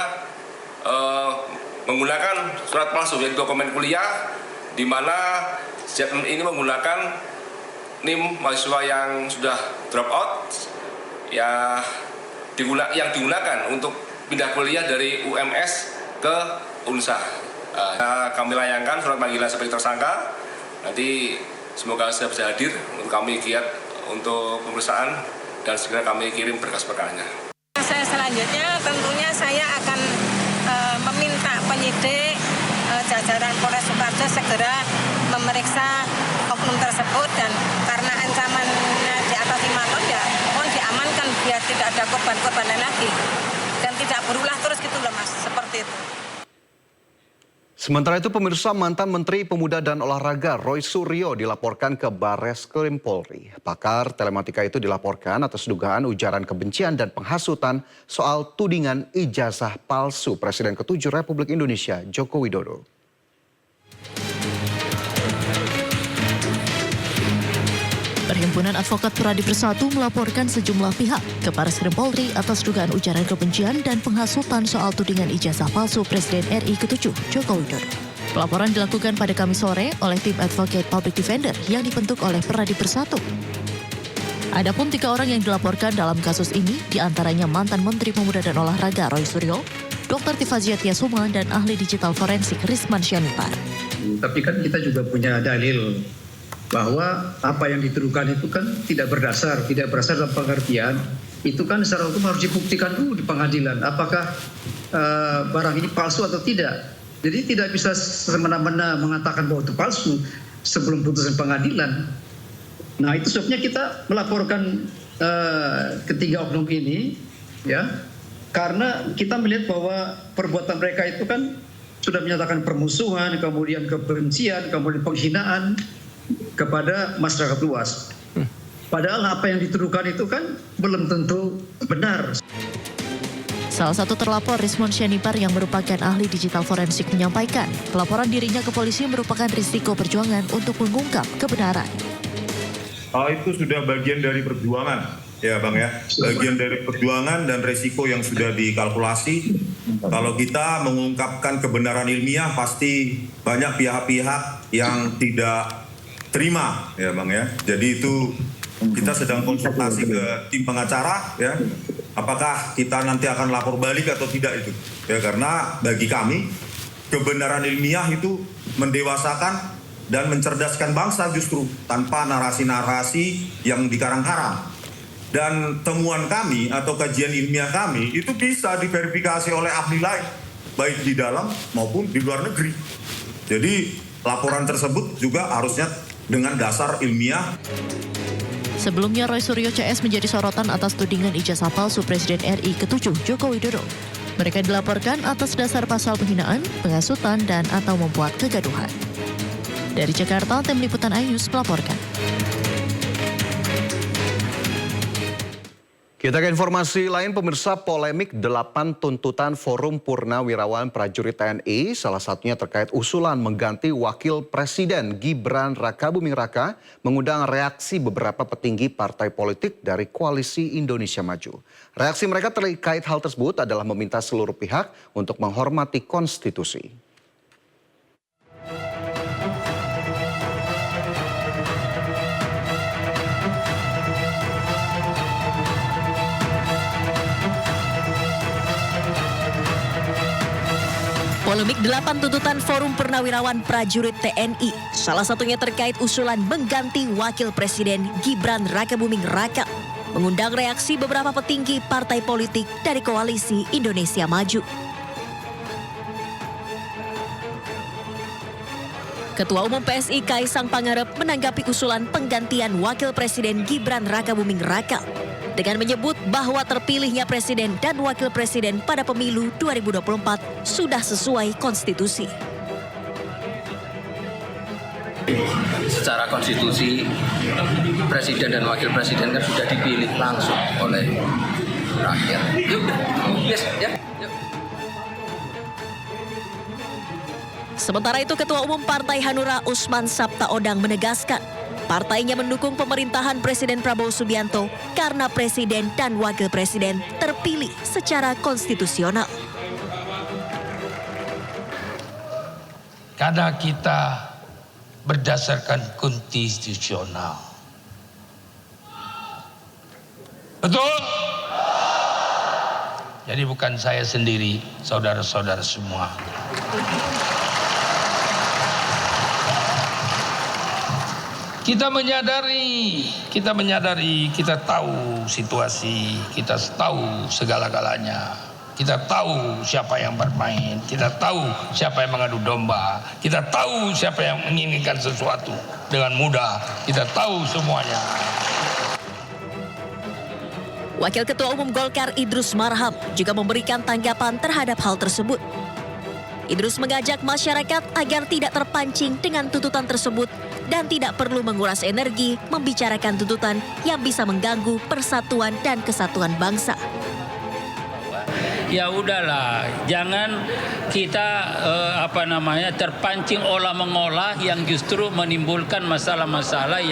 Speaker 3: menggunakan surat palsu yaitu dokumen kuliah, di mana ZM ini menggunakan NIM mahasiswa yang sudah drop out yang digunakan untuk pindah kuliah dari UMS ke UNSA. Kami layangkan surat panggilan sebagai tersangka. Nanti semoga saya bisa hadir untuk kami giat untuk pemeriksaan dan segera kami kirim berkas-berkasnya.
Speaker 4: Saya selanjutnya tentunya saya akan meminta penyidik jajaran Polres Sukoharjo segera memeriksa oknum tersebut, dan karena ancamannya di atas 5 tahun ya mohon diamankan biar tidak ada korban-korban lagi dan tidak berulah terus gitu loh Mas, seperti itu.
Speaker 1: Sementara itu pemirsa, mantan Menteri Pemuda dan Olahraga Roy Suryo dilaporkan ke Barreskrim Polri. Pakar telematika itu dilaporkan atas dugaan ujaran kebencian dan penghasutan soal tudingan ijazah palsu Presiden ke-7 Republik Indonesia Joko Widodo.
Speaker 16: Perhimpunan Advokat Pradi Bersatu melaporkan sejumlah pihak ke Barreskrim Polri atas dugaan ujaran kebencian dan penghasutan soal tudingan ijazah palsu Presiden RI ke-7 Joko Widodo. Pelaporan dilakukan pada Kamis sore oleh tim Advocate Public Defender yang dibentuk oleh Pradi Bersatu. Adapun 3 orang yang dilaporkan dalam kasus ini, diantaranya mantan Menteri Pemuda dan Olahraga Roy Suryo, Dr. Tifazia Tiasuma, dan ahli digital forensik Risman Syanipar.
Speaker 5: Tapi kan kita juga punya dalil bahwa apa yang dituduhkan itu kan tidak berdasar dalam pengertian itu kan secara hukum harus dibuktikan dulu di pengadilan apakah barang ini palsu atau tidak. Jadi tidak bisa semena-mena mengatakan bahwa itu palsu sebelum putusan pengadilan. Nah itu sebabnya kita melaporkan ketiga oknum ini ya, karena kita melihat bahwa perbuatan mereka itu kan sudah menyatakan permusuhan, kemudian kebencian, kemudian penghinaan kepada masyarakat luas. Padahal apa yang dituduhkan itu kan belum tentu benar.
Speaker 16: Salah satu terlapor, Risman Syanipar, yang merupakan ahli digital forensik, menyampaikan pelaporan dirinya ke polisi merupakan risiko perjuangan untuk mengungkap kebenaran.
Speaker 8: Itu sudah bagian dari perjuangan, ya Bang ya. Bagian dari perjuangan dan resiko yang sudah dikalkulasi. Kalau kita mengungkapkan kebenaran ilmiah, pasti banyak pihak-pihak yang tidak terima, ya Bang ya. Jadi itu kita sedang konsultasi ke tim pengacara, ya. Apakah kita nanti akan lapor balik atau tidak itu? Ya karena bagi kami kebenaran ilmiah itu mendewasakan dan mencerdaskan bangsa justru tanpa narasi-narasi yang dikarang-karang. Dan temuan kami atau kajian ilmiah kami itu bisa diverifikasi oleh ahli lain, baik di dalam maupun di luar negeri. Jadi laporan tersebut juga harusnya dengan dasar ilmiah.
Speaker 16: Sebelumnya, Roy Suryo CS menjadi sorotan atas tudingan ijazah palsu Presiden RI ke-7 Joko Widodo. Mereka dilaporkan atas dasar pasal penghinaan, penghasutan, dan atau membuat kegaduhan. Dari Jakarta, tim liputan iNews melaporkan.
Speaker 1: Kita ke informasi lain, pemirsa. Polemik 8 tuntutan Forum Purnawirawan Prajurit TNI, salah satunya terkait usulan mengganti Wakil Presiden Gibran Rakabuming Raka, mengundang reaksi beberapa petinggi partai politik dari Koalisi Indonesia Maju. Reaksi mereka terkait hal tersebut adalah meminta seluruh pihak untuk menghormati konstitusi.
Speaker 10: Polemik 8 tuntutan Forum Purnawirawan Prajurit TNI, salah satunya terkait usulan mengganti Wakil Presiden Gibran Rakabuming Raka, mengundang reaksi beberapa petinggi partai politik dari Koalisi Indonesia Maju. Ketua Umum PSI Kaisang Pangarep menanggapi usulan penggantian Wakil Presiden Gibran Rakabuming Raka dengan menyebut bahwa terpilihnya Presiden dan Wakil Presiden pada pemilu 2024 sudah sesuai konstitusi.
Speaker 21: Secara konstitusi, Presiden dan Wakil Presiden kan sudah dipilih langsung oleh rakyat. Yuk, ya.
Speaker 10: Sementara itu, Ketua Umum Partai Hanura Usman Sabtaodang menegaskan partainya mendukung pemerintahan Presiden Prabowo Subianto karena Presiden dan Wakil Presiden terpilih secara konstitusional.
Speaker 11: Karena kita berdasarkan konstitusional. Betul? Jadi bukan saya sendiri, saudara-saudara semua. Kita menyadari, kita tahu situasi, kita tahu segala-galanya. Kita tahu siapa yang bermain, kita tahu siapa yang mengadu domba, kita tahu siapa yang menginginkan sesuatu dengan mudah, kita tahu semuanya.
Speaker 10: Wakil Ketua Umum Golkar Idrus Marham juga memberikan tanggapan terhadap hal tersebut. Idrus mengajak masyarakat agar tidak terpancing dengan tuntutan tersebut dan tidak perlu menguras energi membicarakan tuntutan yang bisa mengganggu persatuan dan kesatuan bangsa.
Speaker 12: Ya udahlah, jangan kita terpancing olah mengolah yang justru menimbulkan masalah-masalah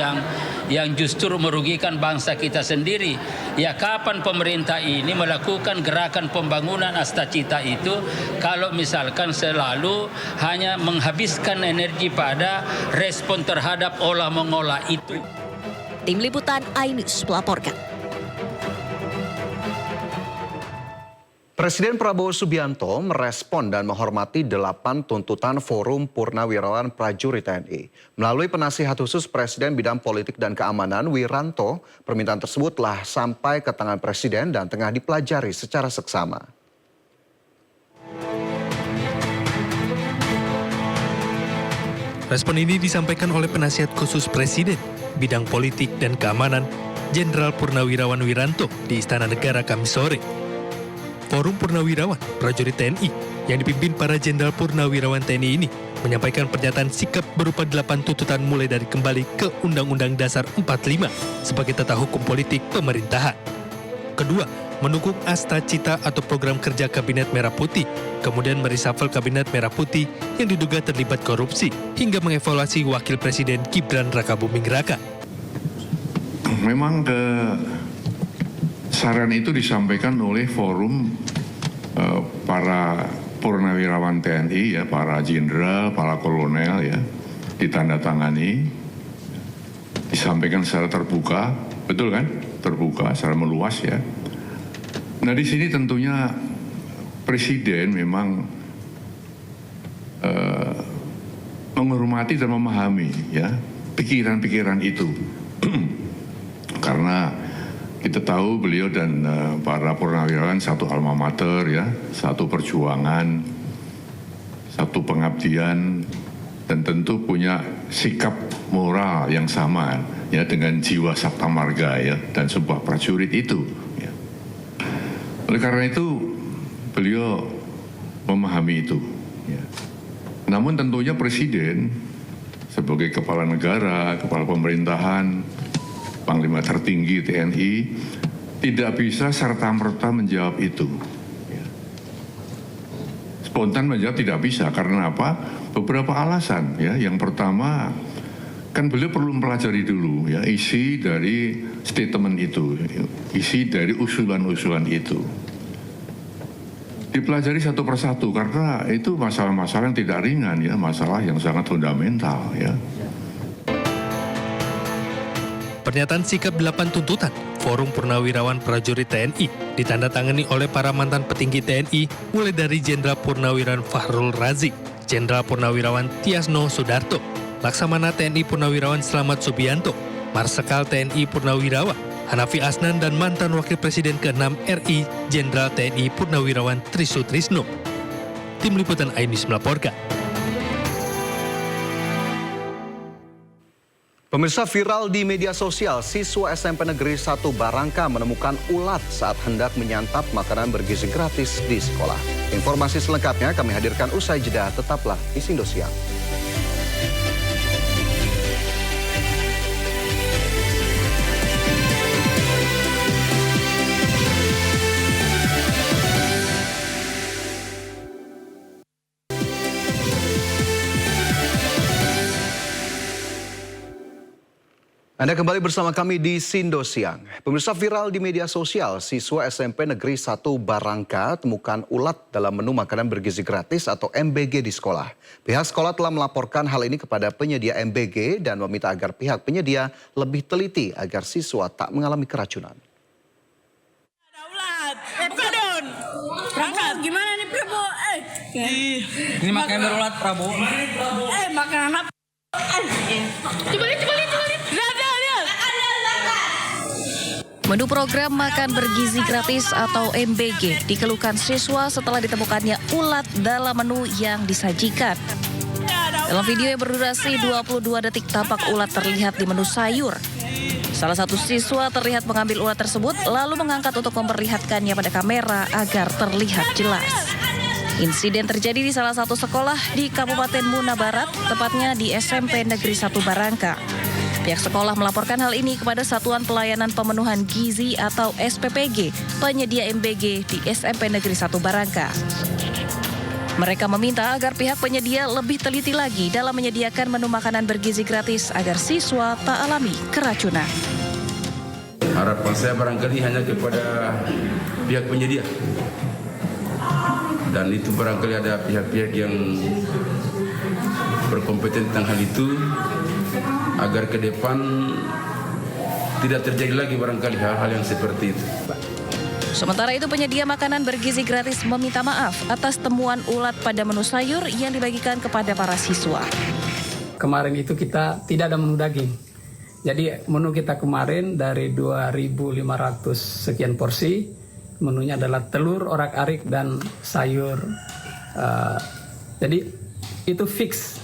Speaker 12: yang justru merugikan bangsa kita sendiri. Ya kapan pemerintah ini melakukan gerakan pembangunan Astacita itu kalau misalkan selalu hanya menghabiskan energi pada respon terhadap olah mengolah itu.
Speaker 10: Tim Liputan iNews melaporkan.
Speaker 1: Presiden Prabowo Subianto merespon dan menghormati 8 tuntutan Forum Purnawirawan Prajurit TNI. Melalui penasihat khusus Presiden Bidang Politik dan Keamanan Wiranto, permintaan tersebut telah sampai ke tangan Presiden dan tengah dipelajari secara seksama.
Speaker 24: Respon ini disampaikan oleh penasihat khusus Presiden Bidang Politik dan Keamanan Jenderal Purnawirawan Wiranto di Istana Negara Kamis sore. Forum Purnawirawan Prajurit TNI yang dipimpin para Jenderal Purnawirawan TNI ini menyampaikan pernyataan sikap berupa 8 tuntutan mulai dari kembali ke Undang-Undang Dasar 45 sebagai tata hukum politik pemerintahan. Kedua, mendukung Astacita atau program kerja Kabinet Merah Putih, kemudian mereshuffle Kabinet Merah Putih yang diduga terlibat korupsi, hingga mengevaluasi Wakil Presiden Gibran Rakabuming Raka.
Speaker 13: Memang saran itu disampaikan oleh forum para purnawirawan TNI, ya, para jenderal, para kolonel, ya, ditandatangani, disampaikan secara terbuka, betul kan? Terbuka, secara meluas, ya. Nah, di sini tentunya Presiden memang menghormati dan memahami, ya, pikiran-pikiran itu, karena kita tahu beliau dan para purnawirawan satu alma mater, ya, satu perjuangan, satu pengabdian, dan tentu punya sikap moral yang sama, ya, dengan jiwa sabta marga, ya, dan sebuah prajurit itu. Ya. Oleh karena itu beliau memahami itu. Ya. Namun tentunya Presiden sebagai kepala negara, kepala pemerintahan, Panglima tertinggi TNI tidak bisa serta-merta menjawab itu. Spontan menjawab tidak bisa, karena apa? Beberapa alasan, ya. Yang pertama, kan beliau perlu mempelajari dulu, ya, isi dari statement itu, isi dari usulan-usulan itu. Dipelajari satu persatu, karena itu masalah-masalah yang tidak ringan, ya, masalah yang sangat fundamental, ya.
Speaker 24: Pernyataan sikap 8 tuntutan Forum Purnawirawan Prajurit TNI ditandatangani oleh para mantan petinggi TNI mulai dari Jenderal Purnawirawan Fahrul Razi, Jenderal Purnawirawan Tiasno Sudarto, Laksamana TNI Purnawirawan Slamet Subianto, Marsekal TNI Purnawirawan Hanafi Asnan dan mantan Wakil Presiden ke-6 RI Jenderal TNI Purnawirawan Trisutrisno. Tim Liputan iNews melaporkan.
Speaker 1: Pemirsa, viral di media sosial, siswa SMP Negeri 1 Barangka menemukan ulat saat hendak menyantap makanan bergizi gratis di sekolah. Informasi selengkapnya kami hadirkan usai jeda, tetaplah di Indosiar. Anda kembali bersama kami di Indosiar. Pemirsa, viral di media sosial, siswa SMP Negeri 1 Barangka temukan ulat dalam menu makanan bergizi gratis atau MBG di sekolah. Pihak sekolah telah melaporkan hal ini kepada penyedia MBG dan meminta agar pihak penyedia lebih teliti agar siswa tak mengalami keracunan.
Speaker 14: Ada ulat. Don. Berangkat. Gimana nih Prabu?
Speaker 15: Ini makanan berulat Prabu.
Speaker 14: Makanan apa? Coba lihat.
Speaker 6: Menu program makan bergizi gratis atau MBG dikeluhkan siswa setelah ditemukannya ulat dalam menu yang disajikan. Dalam video yang berdurasi 22 detik tampak ulat terlihat di menu sayur. Salah satu siswa terlihat mengambil ulat tersebut lalu mengangkat untuk memperlihatkannya pada kamera agar terlihat jelas. Insiden terjadi di salah satu sekolah di Kabupaten Muna Barat, tepatnya di SMP Negeri 1 Barangka. Pihak sekolah melaporkan hal ini kepada Satuan Pelayanan Pemenuhan Gizi atau SPPG, penyedia MBG di SMP Negeri 1 Barangka. Mereka meminta agar pihak penyedia lebih teliti lagi dalam menyediakan menu makanan bergizi gratis agar siswa tak alami keracunan.
Speaker 17: Harapan saya barangkali hanya kepada pihak penyedia. Dan itu barangkali ada pihak-pihak yang berkompeten tentang hal itu, agar ke depan tidak terjadi lagi barangkali hal-hal yang seperti itu.
Speaker 6: Sementara itu penyedia makanan bergizi gratis meminta maaf atas temuan ulat pada menu sayur yang dibagikan kepada para siswa.
Speaker 18: Kemarin itu kita tidak ada menu daging. Jadi menu kita kemarin dari 2.500 sekian porsi, menunya adalah telur, orak-arik, dan sayur. Jadi itu fix,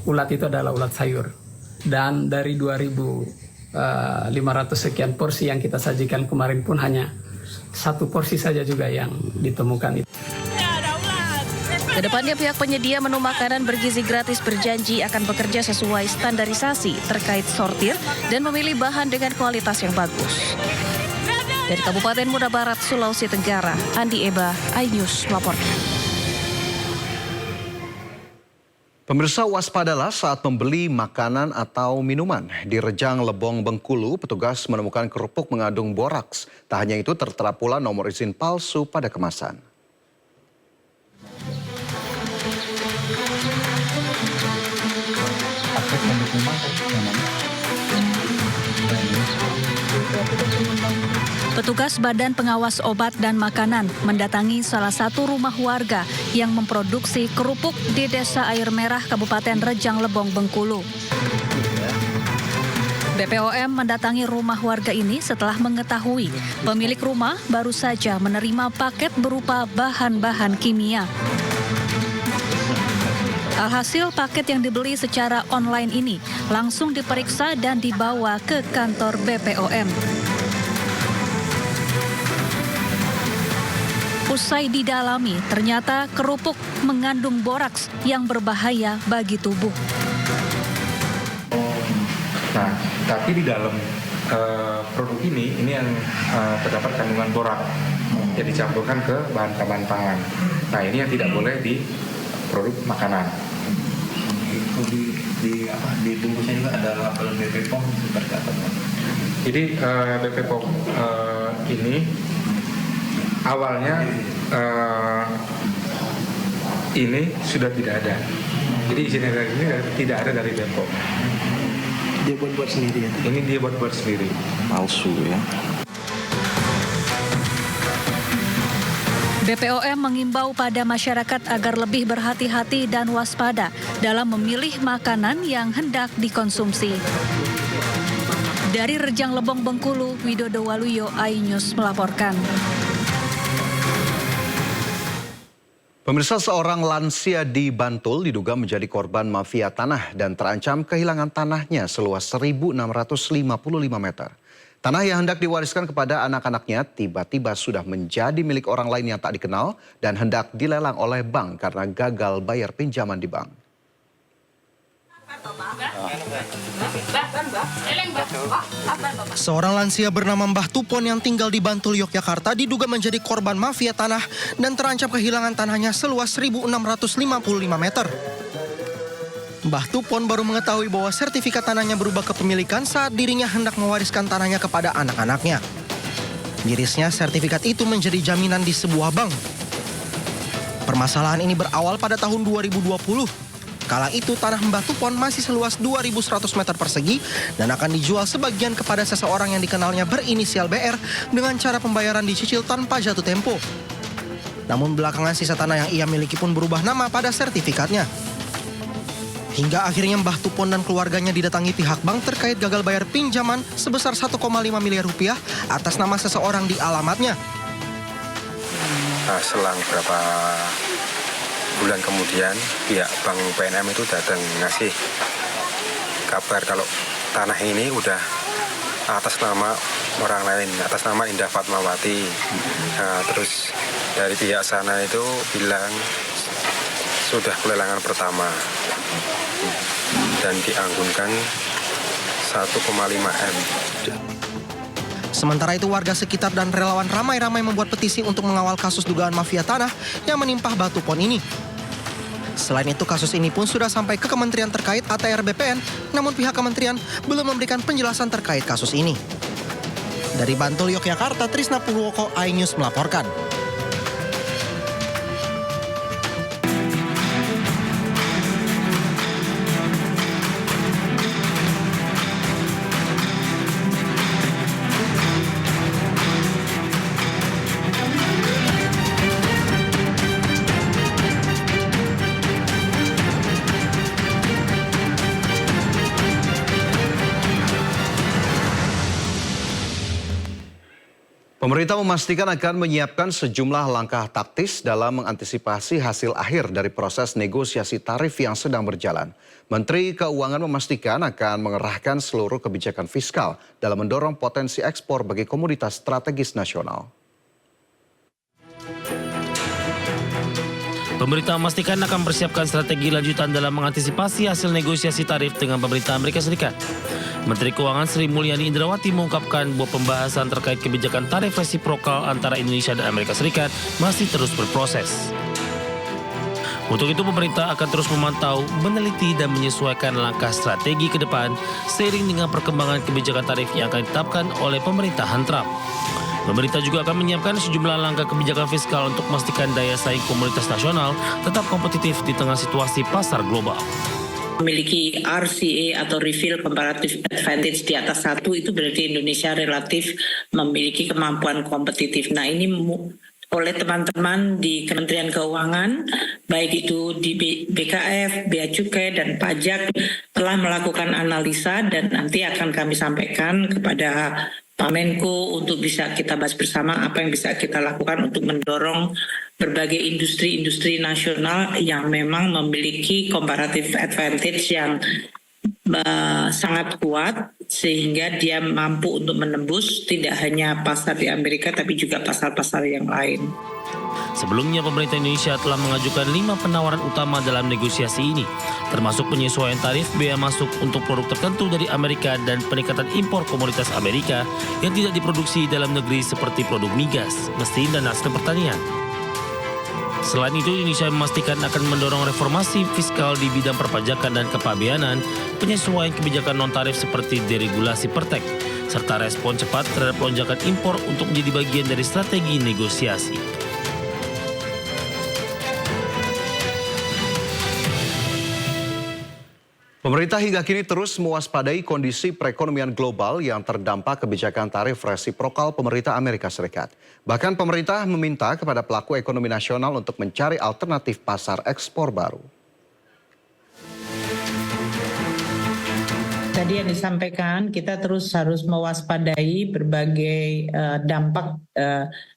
Speaker 18: ulat itu adalah ulat sayur. Dan dari 2.500 sekian porsi yang kita sajikan kemarin pun hanya 1 porsi saja juga yang ditemukan itu.
Speaker 6: Kedepannya pihak penyedia menu makanan bergizi gratis berjanji akan bekerja sesuai standarisasi terkait sortir dan memilih bahan dengan kualitas yang bagus. Dari Kabupaten Muna Barat, Sulawesi Tenggara, Andi Eba, iNews melaporkan.
Speaker 1: Pemirsa, waspadalah saat membeli makanan atau minuman. Di Rejang Lebong, Bengkulu, petugas menemukan kerupuk mengandung boraks. Tak hanya itu, tertera pula nomor izin palsu pada kemasan.
Speaker 6: Petugas Badan Pengawas Obat dan Makanan mendatangi salah satu rumah warga yang memproduksi kerupuk di Desa Air Merah, Kabupaten Rejang Lebong, Bengkulu. BPOM mendatangi rumah warga ini setelah mengetahui pemilik rumah baru saja menerima paket berupa bahan-bahan kimia. Alhasil paket yang dibeli secara online ini langsung diperiksa dan dibawa ke kantor BPOM. Usai didalami, ternyata kerupuk mengandung boraks yang berbahaya bagi tubuh.
Speaker 19: Nah, tapi di dalam produk ini yang terdapat kandungan boraks yang dicampurkan ke bahan-bahan pangan. Nah, ini yang tidak boleh di produk makanan.
Speaker 26: Di bungkusnya juga ada label BP POM seperti apa?
Speaker 19: Jadi BP POM ini awalnya ini sudah tidak ada. Jadi izin edar ini tidak ada dari BPOM.
Speaker 26: Dia buat sendiri ya?
Speaker 19: Ini dia buat sendiri.
Speaker 26: Palsu ya.
Speaker 6: BPOM mengimbau pada masyarakat agar lebih berhati-hati dan waspada dalam memilih makanan yang hendak dikonsumsi. Dari Rejang Lebong, Bengkulu, Widodo Waluyo, iNews melaporkan.
Speaker 1: Pemirsa, seorang lansia di Bantul diduga menjadi korban mafia tanah dan terancam kehilangan tanahnya seluas 1.655 meter. Tanah yang hendak diwariskan kepada anak-anaknya tiba-tiba sudah menjadi milik orang lain yang tak dikenal dan hendak dilelang oleh bank karena gagal bayar pinjaman di bank.
Speaker 7: Seorang lansia bernama Mbah Tupon yang tinggal di Bantul, Yogyakarta diduga menjadi korban mafia tanah dan terancam kehilangan tanahnya seluas 1.655 meter. Mbah Tupon baru mengetahui bahwa sertifikat tanahnya berubah kepemilikan saat dirinya hendak mewariskan tanahnya kepada anak-anaknya. Mirisnya, sertifikat itu menjadi jaminan di sebuah bank. Permasalahan ini berawal pada tahun 2020. Kala itu tanah Mbah Tupon masih seluas 2.100 meter persegi dan akan dijual sebagian kepada seseorang yang dikenalnya berinisial BR dengan cara pembayaran dicicil tanpa jatuh tempo. Namun belakangan sisa tanah yang ia miliki pun berubah nama pada sertifikatnya. Hingga akhirnya Mbah Tupon dan keluarganya didatangi pihak bank terkait gagal bayar pinjaman sebesar 1,5 miliar rupiah atas nama seseorang di alamatnya.
Speaker 9: Selang berapa bulan kemudian pihak Bank PNM itu datang ngasih kabar kalau tanah ini udah atas nama orang lain, atas nama Indah Fatmawati. Nah, terus dari pihak sana itu bilang sudah pelelangan pertama dan dianggunkan 1,5 M.
Speaker 7: Sementara itu warga sekitar dan relawan ramai-ramai membuat petisi untuk mengawal kasus dugaan mafia tanah yang menimpa Mbah Tupon ini. Selain itu kasus ini pun sudah sampai ke kementerian terkait ATR BPN, namun pihak kementerian belum memberikan penjelasan terkait kasus ini. Dari Bantul, Yogyakarta, Trisna Purwoko, iNews melaporkan.
Speaker 1: Pemerintah memastikan akan menyiapkan sejumlah langkah taktis dalam mengantisipasi hasil akhir dari proses negosiasi tarif yang sedang berjalan. Menteri Keuangan memastikan akan mengerahkan seluruh kebijakan fiskal dalam mendorong potensi ekspor bagi komoditas strategis nasional.
Speaker 20: Pemerintah memastikan akan mempersiapkan strategi lanjutan dalam mengantisipasi hasil negosiasi tarif dengan pemerintah Amerika Serikat. Menteri Keuangan Sri Mulyani Indrawati mengungkapkan bahwa pembahasan terkait kebijakan tarif resiprokal antara Indonesia dan Amerika Serikat masih terus berproses. Untuk itu pemerintah akan terus memantau, meneliti dan menyesuaikan langkah strategi ke depan seiring dengan perkembangan kebijakan tarif yang akan ditetapkan oleh pemerintahan Trump. Pemerintah juga akan menyiapkan sejumlah langkah kebijakan fiskal untuk memastikan daya saing komoditas nasional tetap kompetitif di tengah situasi pasar global.
Speaker 22: Memiliki RCA atau Reveal Comparative Advantage di atas 1 itu berarti Indonesia relatif memiliki kemampuan kompetitif. Nah ini oleh teman-teman di Kementerian Keuangan, baik itu di BKF, Bea Cukai, dan Pajak telah melakukan analisa dan nanti akan kami sampaikan kepada Pak Menko untuk bisa kita bahas bersama apa yang bisa kita lakukan untuk mendorong berbagai industri-industri nasional yang memang memiliki comparative advantage yang sangat kuat sehingga dia mampu untuk menembus tidak hanya pasar di Amerika tapi juga pasar-pasar yang lain.
Speaker 20: Sebelumnya pemerintah Indonesia telah mengajukan 5 penawaran utama dalam negosiasi ini, termasuk penyesuaian tarif bea masuk untuk produk tertentu dari Amerika dan peningkatan impor komoditas Amerika yang tidak diproduksi dalam negeri seperti produk migas, mesin, dan hasil pertanian. Selain itu, Indonesia memastikan akan mendorong reformasi fiskal di bidang perpajakan dan kepabeanan, penyesuaian kebijakan non-tarif seperti deregulasi pertek, serta respon cepat terhadap lonjakan impor untuk menjadi bagian dari strategi negosiasi.
Speaker 1: Pemerintah hingga kini terus mewaspadai kondisi perekonomian global yang terdampak kebijakan tarif resiprokal pemerintah Amerika Serikat. Bahkan pemerintah meminta kepada pelaku ekonomi nasional untuk mencari alternatif pasar ekspor baru.
Speaker 22: Tadi yang disampaikan, kita terus harus mewaspadai berbagai dampak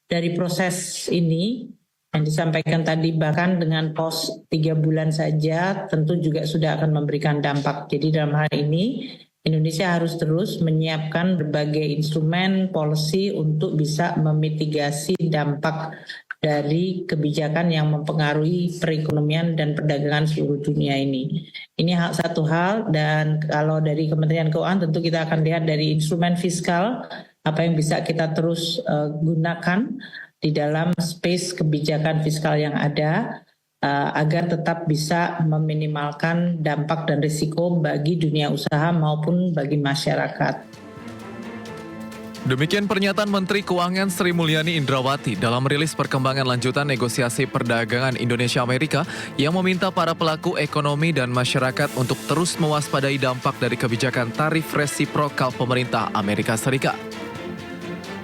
Speaker 22: dari proses ini. Yang disampaikan tadi bahkan dengan pos 3 bulan saja tentu juga sudah akan memberikan dampak. Jadi dalam hal ini Indonesia harus terus menyiapkan berbagai instrumen policy untuk bisa memitigasi dampak dari kebijakan yang mempengaruhi perekonomian dan perdagangan seluruh dunia ini. Ini satu hal, dan kalau dari Kementerian Keuangan tentu kita akan lihat dari instrumen fiskal apa yang bisa kita terus gunakan di dalam space kebijakan fiskal yang ada agar tetap bisa meminimalkan dampak dan risiko bagi dunia usaha maupun bagi masyarakat.
Speaker 2: Demikian pernyataan Menteri Keuangan Sri Mulyani Indrawati dalam merilis perkembangan lanjutan negosiasi perdagangan Indonesia-Amerika yang meminta para pelaku ekonomi dan masyarakat untuk terus mewaspadai dampak dari kebijakan tarif resiprokal pemerintah Amerika Serikat.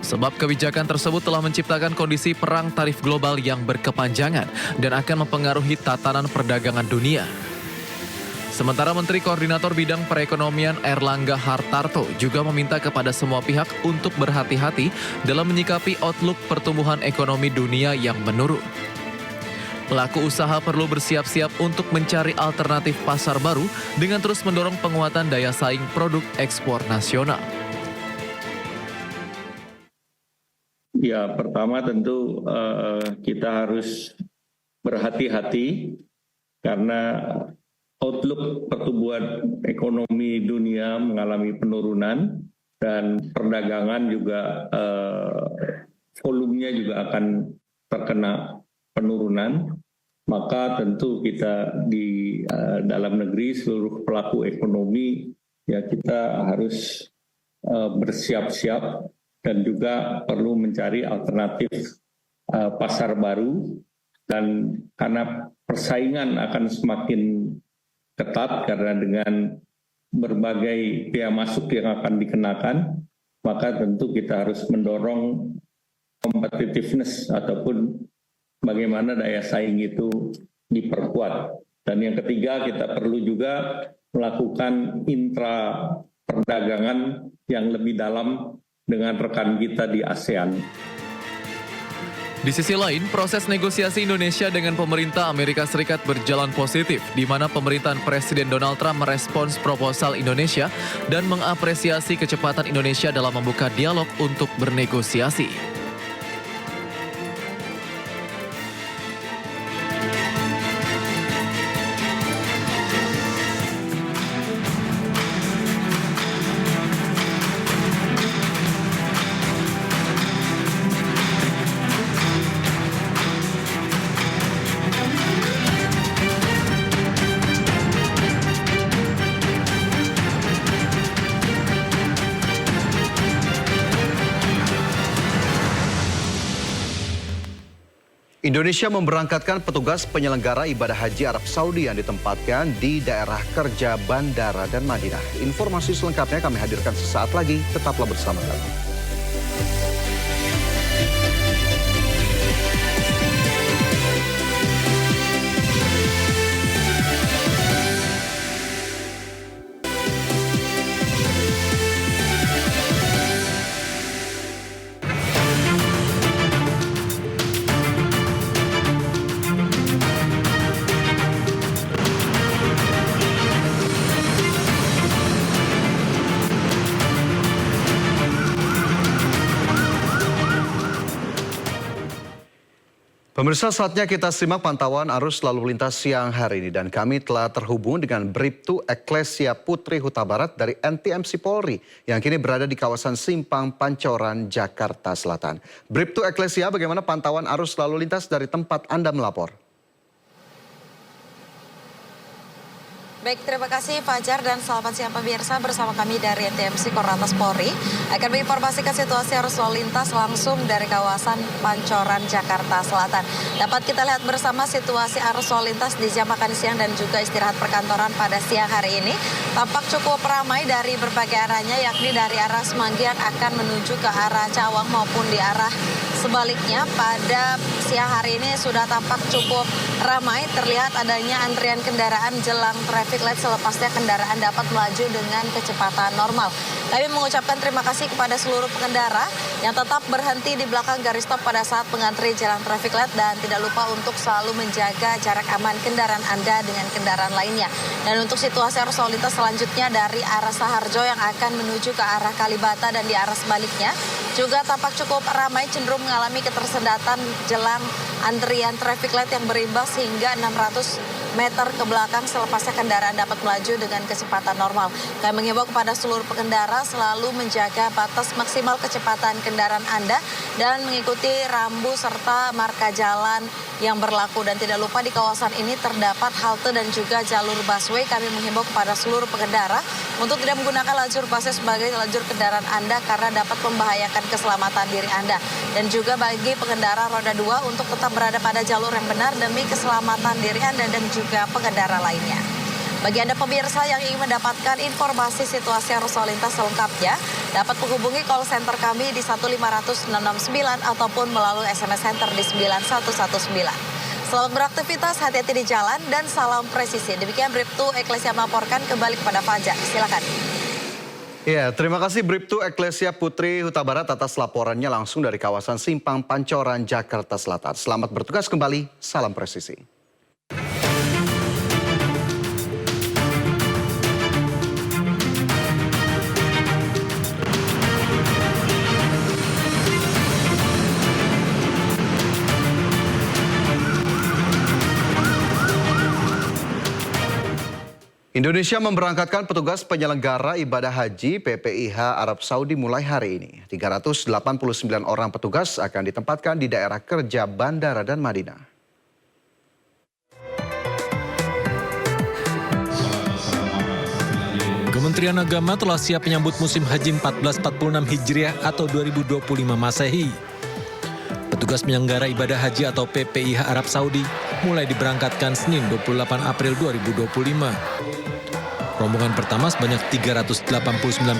Speaker 2: Sebab kebijakan tersebut telah menciptakan kondisi perang tarif global yang berkepanjangan dan akan mempengaruhi tatanan perdagangan dunia. Sementara Menteri Koordinator Bidang Perekonomian Erlangga Hartarto juga meminta kepada semua pihak untuk berhati-hati dalam menyikapi outlook pertumbuhan ekonomi dunia yang menurun. Pelaku usaha perlu bersiap-siap untuk mencari alternatif pasar baru dengan terus mendorong penguatan daya saing produk ekspor nasional.
Speaker 3: Ya, pertama tentu kita harus berhati-hati karena outlook pertumbuhan ekonomi dunia mengalami penurunan dan perdagangan juga volumenya juga akan terkena penurunan. Maka tentu kita di dalam negeri seluruh pelaku ekonomi ya kita harus bersiap-siap dan juga perlu mencari alternatif pasar baru, dan karena persaingan akan semakin ketat karena dengan berbagai biaya masuk yang akan dikenakan, maka tentu kita harus mendorong competitiveness ataupun bagaimana daya saing itu diperkuat. Dan yang ketiga, kita perlu juga melakukan intra perdagangan yang lebih dalam dengan rekan kita di ASEAN.
Speaker 2: Di sisi lain, proses negosiasi Indonesia dengan pemerintah Amerika Serikat berjalan positif, di mana pemerintahan Presiden Donald Trump merespons proposal Indonesia dan mengapresiasi kecepatan Indonesia dalam membuka dialog untuk bernegosiasi.
Speaker 1: Indonesia memberangkatkan petugas penyelenggara ibadah haji Arab Saudi yang ditempatkan di daerah kerja bandara dan Madinah. Informasi selengkapnya kami hadirkan sesaat lagi, tetaplah bersama kami. Pemirsa, saatnya kita simak pantauan arus lalu lintas siang hari ini, dan kami telah terhubung dengan Bribtu Eklesia Putri Huta Barat dari NTMC Polri yang kini berada di kawasan Simpang Pancoran, Jakarta Selatan. Bribtu Eklesia, bagaimana pantauan arus lalu lintas dari tempat Anda melapor?
Speaker 4: Baik, terima kasih Fajar dan selamat siang pemirsa, bersama kami dari NTMC Korlantas Polri akan menginformasikan situasi arus lalu lintas langsung dari kawasan Pancoran, Jakarta Selatan. Dapat kita lihat bersama situasi arus lalu lintas di jam makan siang dan juga istirahat perkantoran pada siang hari ini. Tampak cukup ramai dari berbagai arahnya, yakni dari arah Semanggi yang akan menuju ke arah Cawang maupun di arah sebaliknya. Pada siang hari ini sudah tampak cukup ramai, terlihat adanya antrian kendaraan jelang traffic light selepasnya kendaraan dapat melaju dengan kecepatan normal. Kami mengucapkan terima kasih kepada seluruh pengendara yang tetap berhenti di belakang garis stop pada saat mengantri jalan traffic light dan tidak lupa untuk selalu menjaga jarak aman kendaraan Anda dengan kendaraan lainnya. Dan untuk situasi arus lalu lintas selanjutnya dari arah Saharjo yang akan menuju ke arah Kalibata dan di arah sebaliknya juga tampak cukup ramai, cenderung mengalami ketersendatan jelang antrian traffic light yang berimbas hingga 600 meter ke belakang selepasnya kendaraan dapat melaju dengan kecepatan normal. Kami menghimbau kepada seluruh pengendara selalu menjaga batas maksimal kecepatan kendaraan Anda dan mengikuti rambu serta marka jalan yang berlaku. Dan tidak lupa di kawasan ini terdapat halte dan juga jalur busway. Kami menghimbau kepada seluruh pengendara untuk tidak menggunakan lajur busway sebagai lajur kendaraan Anda karena dapat membahayakan keselamatan diri Anda. Dan juga bagi pengendara roda 2 untuk tetap berada pada jalur yang benar demi keselamatan diri Anda dan juga pengendara lainnya. Bagi Anda pemirsa yang ingin mendapatkan informasi situasi arus lalu lintas selengkapnya, dapat menghubungi call center kami di 15669 ataupun melalui SMS center di 9119. Selamat beraktivitas, hati-hati di jalan, dan salam presisi. Demikian Bribtu Eklesia melaporkan, kembali kepada Fajar. Silakan.
Speaker 1: Ya, terima kasih Bribtu Eklesia Putri Huta Barat atas laporannya langsung dari kawasan Simpang Pancoran, Jakarta Selatan. Selamat bertugas kembali, salam presisi. Indonesia memberangkatkan petugas penyelenggara ibadah haji PPIH Arab Saudi mulai hari ini. 389 orang petugas akan ditempatkan di daerah kerja bandara dan Madinah.
Speaker 5: Kementerian Agama telah siap menyambut musim haji 1446 Hijriah atau 2025 Masehi. Petugas penyelenggara ibadah haji atau PPIH Arab Saudi mulai diberangkatkan Senin 28 April 2025. Rombongan pertama sebanyak 389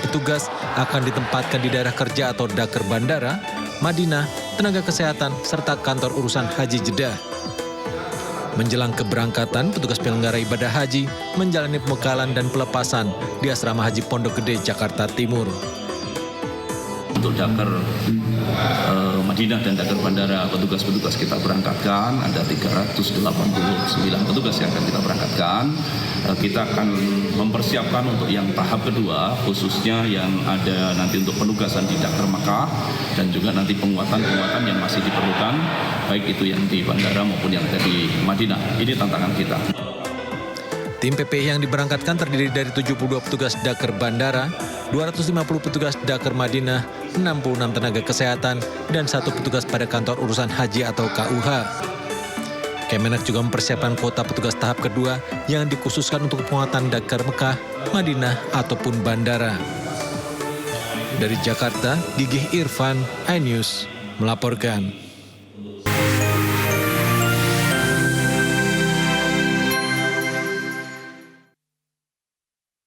Speaker 5: petugas akan ditempatkan di daerah kerja atau daker bandara, Madinah, tenaga kesehatan, serta kantor urusan haji Jeddah. Menjelang keberangkatan, petugas penyelenggara ibadah haji menjalani pembekalan dan pelepasan di Asrama Haji Pondok Gede, Jakarta Timur.
Speaker 8: Untuk daker Madinah dan daker bandara, petugas-petugas kita berangkatkan, ada 389 petugas yang akan kita berangkatkan. Kita akan mempersiapkan untuk yang tahap kedua, khususnya yang ada nanti untuk penugasan di daker Mekah dan juga nanti penguatan-penguatan yang masih diperlukan, baik itu yang di bandara maupun yang ada di Madinah. Ini tantangan kita.
Speaker 5: Tim PPI yang diberangkatkan terdiri dari 72 petugas daker bandara, 250 petugas daker Madinah, 66 tenaga kesehatan, dan 1 petugas pada kantor urusan haji atau KUH. Kemenak juga mempersiapkan kuota petugas tahap kedua yang dikhususkan untuk penguatan daker Mekah, Madinah, ataupun bandara. Dari Jakarta, Gigih Irfan, iNews melaporkan.